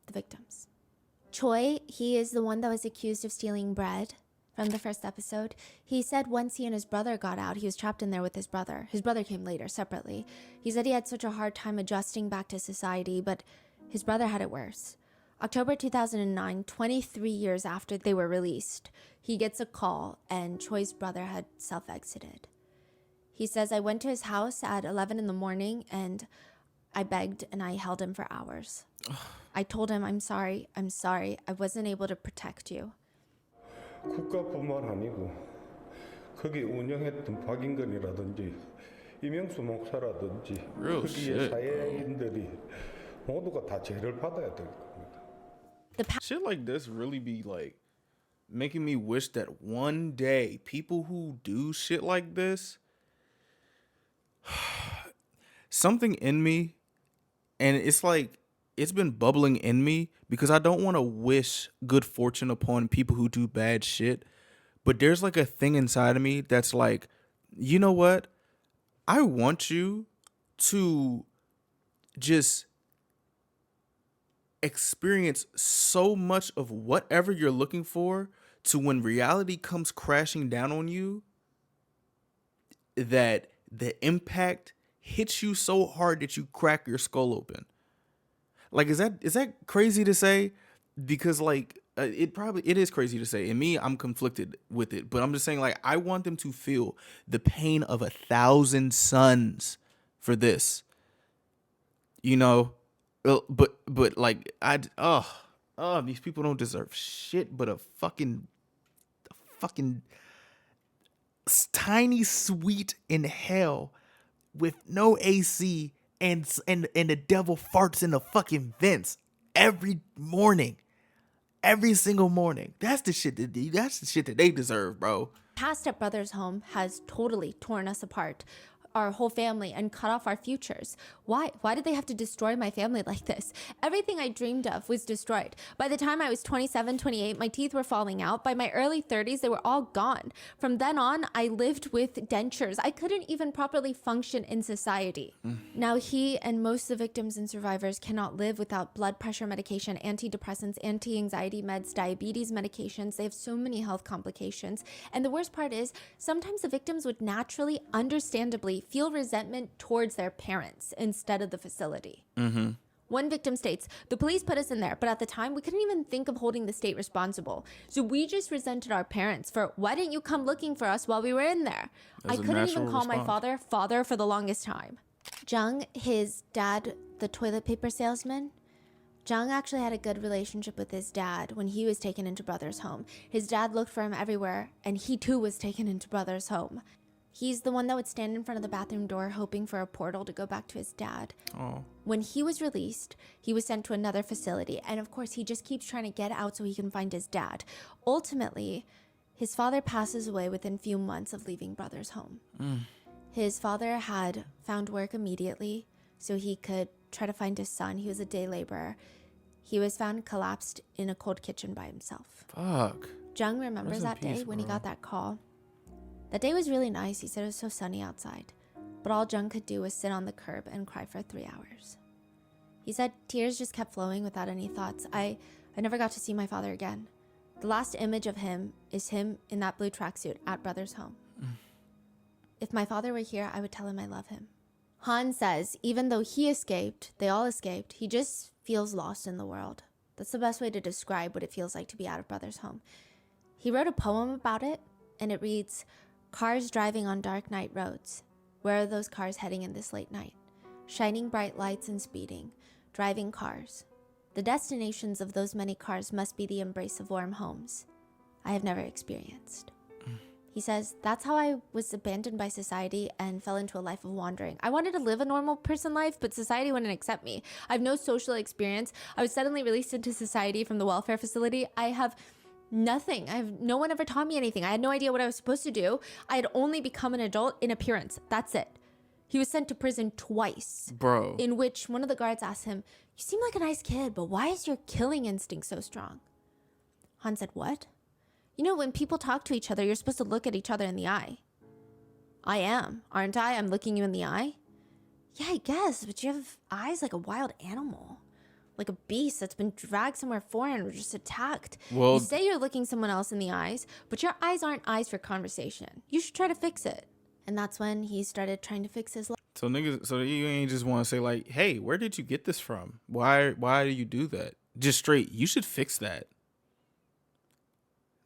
The victims. Choi, he is the one that was accused of stealing bread from the first episode. He said once he and his brother got out, he was trapped in there with his brother. His brother came later, separately. He said he had such a hard time adjusting back to society, but his brother had it worse. October 2009, 23 years after they were released, he gets a call and Choi's brother had self-exited. He says, I went to his house at 11 in the morning and I begged and I held him for hours. I told him, I'm sorry, I wasn't able to protect you. 국가뿐만 아니고 거기 운영했던 박인근이라든지 이명수 목사라든지 Real 거기에 shit. 사회인들이 모두가 다 죄를 받아야 될 겁니다. Shit like this really be like making me wish that one day people who do shit like this, something in me, and it's like it's been bubbling in me because I don't want to wish good fortune upon people who do bad shit, but there's like a thing inside of me that's like, you know what? I want you to just experience so much of whatever you're looking for to when reality comes crashing down on you that the impact hits you so hard that you crack your skull open. Like, is that crazy to say? Because like it is crazy to say, and me, I'm conflicted with it, but I'm just saying, like, I want them to feel the pain of 1,000 sons for this, you know. But like these people don't deserve shit but a fucking tiny suite in hell with no AC and the devil farts in the fucking vents every morning, every single morning. That's the shit that they deserve, bro. Past at Brother's home has totally torn us apart, our whole family, and cut off our futures. Why? Why did they have to destroy my family like this? Everything I dreamed of was destroyed. By the time I was 27, 28, my teeth were falling out. By my early 30s, they were all gone. From then on, I lived with dentures. I couldn't even properly function in society. Now he and most of the victims and survivors cannot live without blood pressure medication, antidepressants, anti-anxiety meds, diabetes medications. They have so many health complications. And the worst part is, sometimes the victims would naturally, understandably, feel resentment towards their parents instead of the facility. One victim states, the police put us in there, but at the time we couldn't even think of holding the state responsible. So we just resented our parents for, why didn't you come looking for us while we were in there? That's I a couldn't even natural call my response. father for the longest time. Jung, his dad, the toilet paper salesman, Jung actually had a good relationship with his dad when he was taken into Brother's home. His dad looked for him everywhere, and he too was taken into Brother's home. He's the one that would stand in front of the bathroom door hoping for a portal to go back to his dad. Oh. When he was released, he was sent to another facility. And of course, he just keeps trying to get out so he can find his dad. Ultimately, his father passes away within few months of leaving Brother's home. His father had found work immediately so he could try to find his son. He was a day laborer. He was found collapsed in a cold kitchen by himself. Fuck. Jung remembers Rest in that day peace, when he bro. got that call That day was really nice. He said it was so sunny outside. But all Jung could do was sit on the curb and cry for 3 hours. He said tears just kept flowing without any thoughts. I never got to see my father again. The last image of him is him in that blue tracksuit at brother's home. If my father were here, I would tell him I love him. Han says even though he escaped, they all escaped, he just feels lost in the world. That's the best way to describe what it feels like to be out of brother's home. He wrote a poem about it, and it reads, "Cars driving on dark night roads. Where are those cars heading in this late night? Shining bright lights and speeding, driving cars. The destinations of those many cars must be the embrace of warm homes I have never experienced." He says, that's how I was abandoned by society and fell into a life of wandering. I wanted to live a normal person life, but society wouldn't accept me. I have no social experience. I was suddenly released into society from the welfare facility. I have nothing. No one ever taught me anything. I had no idea what I was supposed to do. I had only become an adult in appearance. That's it. He was sent to prison twice. Bro. In which one of the guards asked him, "You seem like a nice kid, but why is your killing instinct so strong?" Han said, "What? You know, when people talk to each other, you're supposed to look at each other in the eye." "I am, aren't I? I'm looking you in the eye." "Yeah, I guess, but you have eyes like a wild animal. Like a beast that's been dragged somewhere foreign or just attacked. Well- You say you're looking someone else in the eyes, but your eyes aren't eyes for conversation. You should try to fix it." And that's when he started trying to fix his life. So niggas, so you ain't just want to say like, "Hey, where did you get this from? Why do you do that?" Just straight, you should fix that.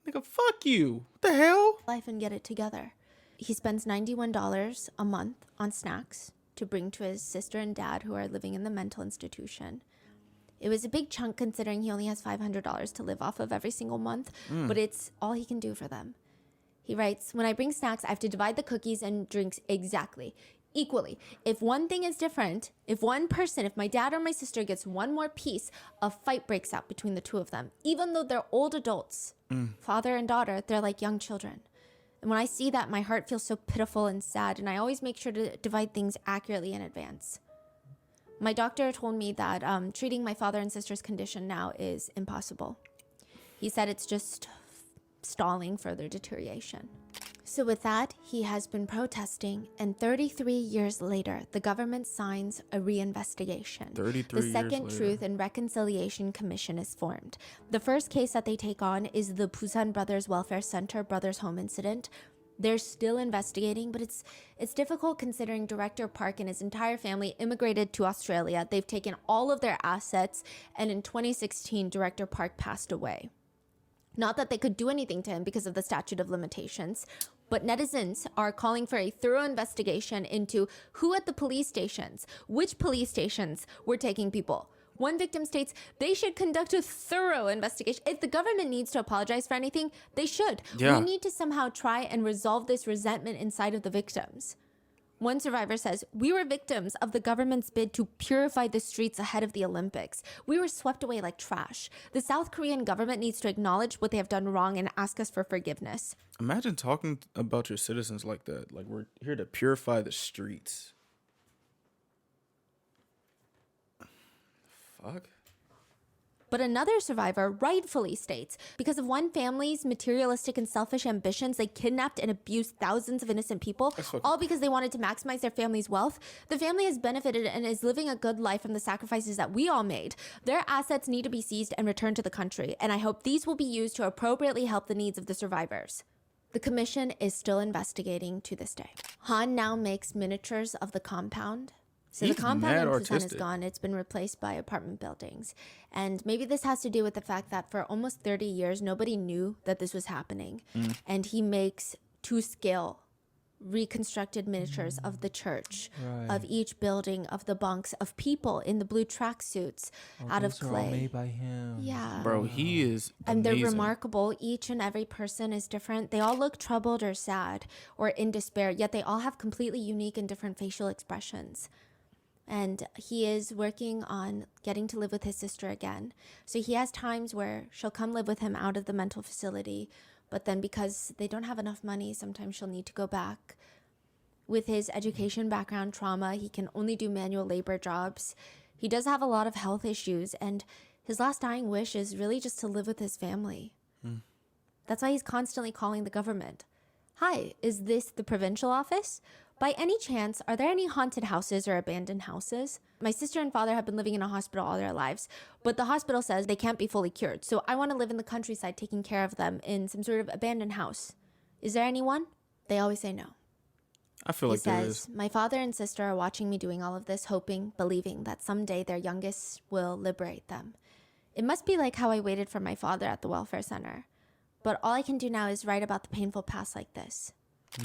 Nigga, fuck you. What the hell? And get it together. He spends $91 a month on snacks to bring to his sister and dad who are living in the mental institution. It was a big chunk considering he only has $500 to live off of every single month, but it's all he can do for them. He writes, "When I bring snacks, I have to divide the cookies and drinks equally. If one thing is different, if my dad or my sister gets one more piece, a fight breaks out between the two of them. Even though they're old adults, father and daughter, they're like young children. And when I see that, my heart feels so pitiful and sad, and I always make sure to divide things accurately in advance. My doctor told me that treating my father and sister's condition now is impossible. He said it's just stalling further deterioration." So with that, he has been protesting, and 33 years later, the government signs a reinvestigation. 33 The years Second later. Truth and Reconciliation Commission is formed. The first case that they take on is the Busan Brothers Welfare Center Brothers Home incident. They're still investigating, but it's difficult considering Director Park and his entire family immigrated to Australia. They've taken all of their assets, and in 2016, Director Park passed away. Not that they could do anything to him because of the statute of limitations, but netizens are calling for a thorough investigation into who at the police stations, which police stations were taking people. One victim states they should conduct a thorough investigation. If the government needs to apologize for anything, they should. Yeah. We need to somehow try and resolve this resentment inside of the victims. One survivor says, "We were victims of the government's bid to purify the streets ahead of the Olympics. We were swept away like trash. The South Korean government needs to acknowledge what they have done wrong and ask us for forgiveness." Imagine talking about your citizens like that. Like, we're here to purify the streets. Fuck. But another survivor rightfully states, because of one family's materialistic and selfish ambitions, they kidnapped and abused thousands of innocent people, all because they wanted to maximize their family's wealth. The family has benefited and is living a good life from the sacrifices that we all made. Their assets need to be seized and returned to the country, and I hope these will be used to appropriately help the needs of the survivors. The commission is still investigating to this day. Han now makes miniatures of the compound. So He's the compound mad in Busan is artistic. gone. It's been replaced by apartment buildings. And maybe this has to do with the fact that for almost 30 years, nobody knew that this was happening. And he makes to scale reconstructed miniatures of the church, of each building, of the bunks, of people in the blue tracksuits out of Those are all clay. made by him. Yeah. Bro, he is And they're amazing. remarkable. Each and every person is different. They all look troubled or sad or in despair, yet they all have completely unique and different facial expressions. And he is working on getting to live with his sister again. So he has times where she'll come live with him out of the mental facility, but then because they don't have enough money, sometimes she'll need to go back. With his education background trauma, he can only do manual labor jobs. He does have a lot of health issues, and his last dying wish is really just to live with his family. That's why he's constantly calling the government. Hi, is this the provincial office? By any chance, are there any haunted houses or abandoned houses? My sister and father have been living in a hospital all their lives, but the hospital says they can't be fully cured, so I want to live in the countryside taking care of them in some sort of abandoned house. Is there anyone? They always say no. I feel He like there says, is. my father and sister are watching me doing all of this, hoping, believing that someday their youngest will liberate them. It must be like how I waited for my father at the welfare center. But all I can do now is write about the painful past like this.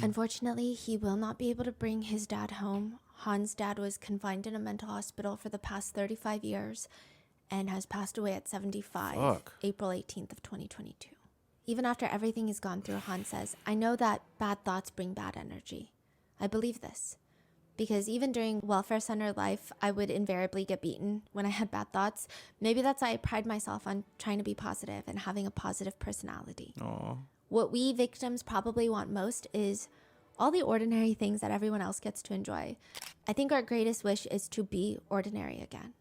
Unfortunately, he will not be able to bring his dad home. Han's dad was confined in a mental hospital for the past 35 years and has passed away at 75, Fuck. April 18th of 2022. Even after everything he's gone through, Han says, I know that bad thoughts bring bad energy. I believe this. Because even during welfare center life, I would invariably get beaten when I had bad thoughts. Maybe that's why I pride myself on trying to be positive and having a positive personality. Aw. What we victims probably want most is all the ordinary things that everyone else gets to enjoy. I think our greatest wish is to be ordinary again.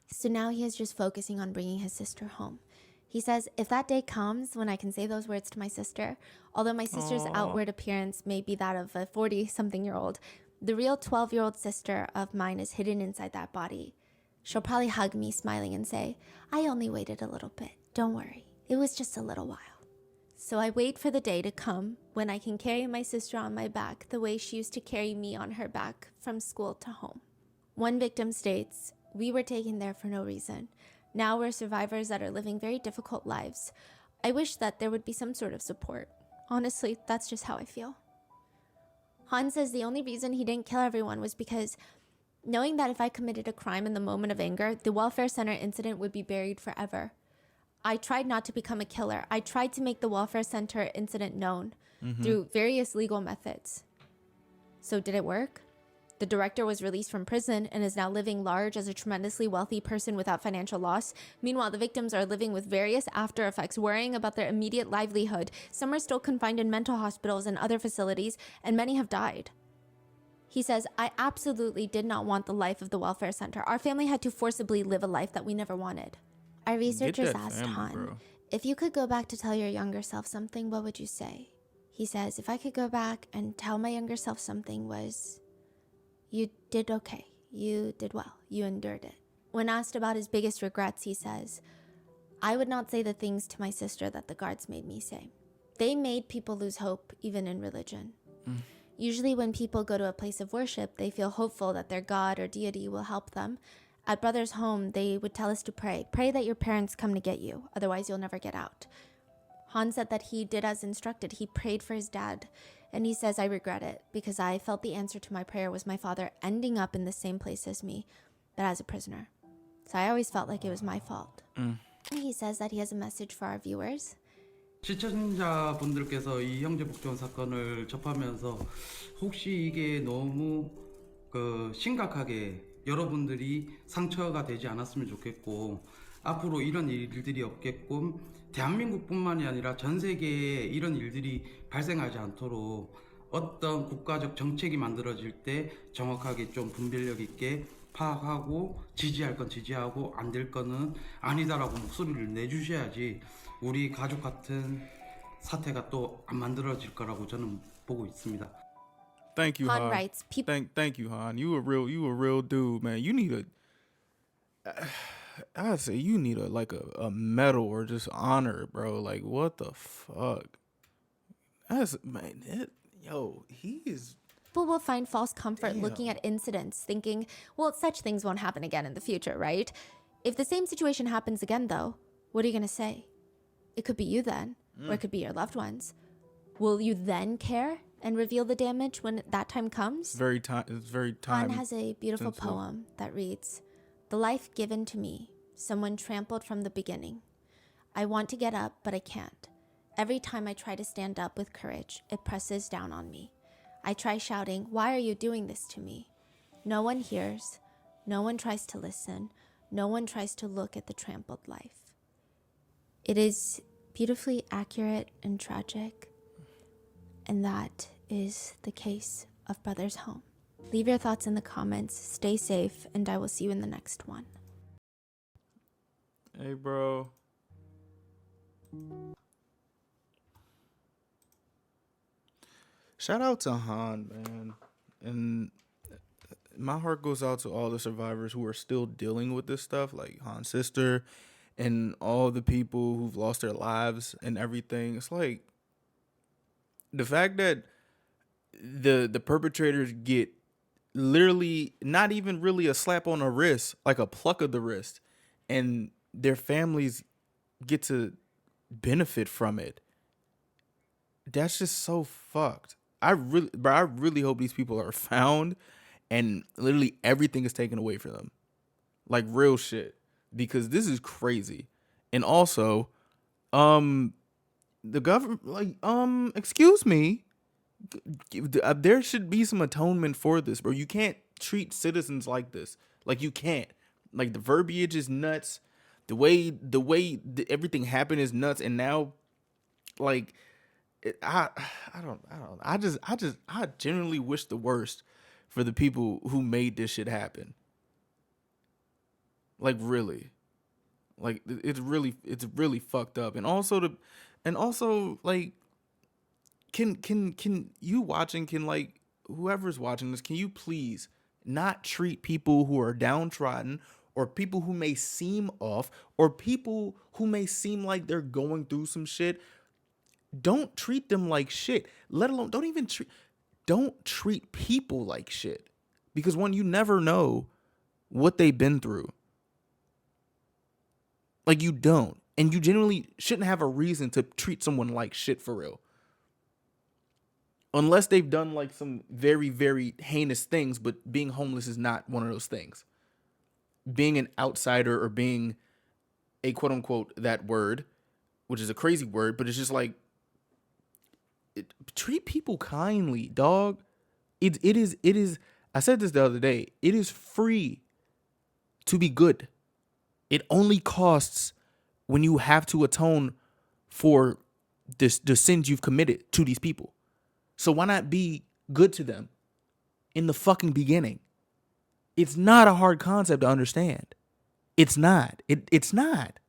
So now he is just focusing on bringing his sister home. He says, if that day comes when I can say those words to my sister, although my sister's outward appearance may be that of a 40-something-year-old, the real 12-year-old sister of mine is hidden inside that body. She'll probably hug me, smiling, and say, I only waited a little bit. Don't worry. It was just a little while. So I wait for the day to come when I can carry my sister on my back the way she used to carry me on her back from school to home. One victim states, we were taken there for no reason. Now we're survivors that are living very difficult lives. I wish that there would be some sort of support. Honestly, that's just how I feel. Han says the only reason he didn't kill everyone was because knowing that if I committed a crime in the moment of anger, the welfare center incident would be buried forever. I tried not to become a killer. I tried to make the welfare center incident known through various legal methods. So did it work? The director was released from prison and is now living large as a tremendously wealthy person without financial loss. Meanwhile, the victims are living with various after effects, worrying about their immediate livelihood. Some are still confined in mental hospitals and other facilities, and many have died. He says, I absolutely did not want the life of the welfare center. Our family had to forcibly live a life that we never wanted. Our researchers that asked family, Han, bro. if you could go back to tell your younger self something, what would you say? He says, if I could go back and tell my younger self something was, you did okay. You did well. You endured it. When asked about his biggest regrets, he says, I would not say the things to my sister that the guards made me say. They made people lose hope, even in religion. Usually when people go to a place of worship, they feel hopeful that their God or deity will help them. At Brother's home, they would tell us to pray. Pray that your parents come to get you, otherwise you'll never get out. Han said that he did as instructed. He prayed for his dad. And he says, I regret it because I felt the answer to my prayer was my father ending up in the same place as me, but as a prisoner. So I always felt like it was my fault. He says that he has a message for our viewers. 시청자분들께서 이 형제 북존 사건을 접하면서 혹시 이게 너무 심각하게 여러분들이 상처가 되지 않았으면 좋겠고 앞으로 이런 일들이 없게끔 대한민국뿐만이 아니라 전 세계에 이런 일들이 발생하지 않도록 어떤 국가적 정책이 만들어질 때 정확하게 좀 분별력 있게 파악하고 지지할 건 지지하고 안 될 거는 아니다라고 목소리를 내주셔야지 우리 가족 같은 사태가 또 안 만들어질 거라고 저는 보고 있습니다. Thank you, Han Han. writes, Thank you, Han. You a real dude, man. You need I'd say you need a medal or just honor, bro. Like, what the fuck? He is. People will find false comfort Damn. looking at incidents, thinking, well, such things won't happen again in the future, right? If the same situation happens again, though, what are you going to say? It could be you then, or it could be your loved ones. Will you then care and reveal the damage when that time comes? It's very time. Han has a beautiful sensitive. poem that reads, the life given to me, someone trampled from the beginning. I want to get up, but I can't. Every time I try to stand up with courage, it presses down on me. I try shouting, why are you doing this to me? No one hears. No one tries to listen. No one tries to look at the trampled life. It is beautifully accurate and tragic. And that is the case of Brother's Home. Leave your thoughts in the comments. Stay safe, and I will see you in the next one. Hey, bro. shout out to Han, man. And my heart goes out to all the survivors who are still dealing with this stuff, like Han's sister and all the people who've lost their lives and everything. It's like the fact that the perpetrators get literally not even really a slap on the wrist, like a pluck of the wrist, and their families get to benefit from it. That's just so fucked. I really hope these people are found and literally everything is taken away from them. Like real shit. Because this is crazy. And also, the government, like, excuse me, there should be some atonement for this, bro. You can't treat citizens like this. Like, you can't. Like, the verbiage is nuts. The way everything happened is nuts. And now, like, I don't. I genuinely wish the worst for the people who made this shit happen. Like, really. Like, it's really fucked up. And also like, can you watching, can, like, whoever's watching this, can you please not treat people who are downtrodden or people who may seem off or people who may seem like they're going through some shit? Don't treat them like shit. Let alone, don't treat people like shit. Because one, you never know what they've been through. Like, you don't. And you genuinely shouldn't have a reason to treat someone like shit for real. Unless they've done, like, some very, very heinous things, but being homeless is not one of those things. Being an outsider or being a quote unquote that word, which is a crazy word, but it's just like, treat people kindly, dog. It is. I said this the other day. It is free to be good. It only costs when you have to atone for the sins you've committed to these people. So why not be good to them in the fucking beginning? It's not a hard concept to understand. It's not. It's not.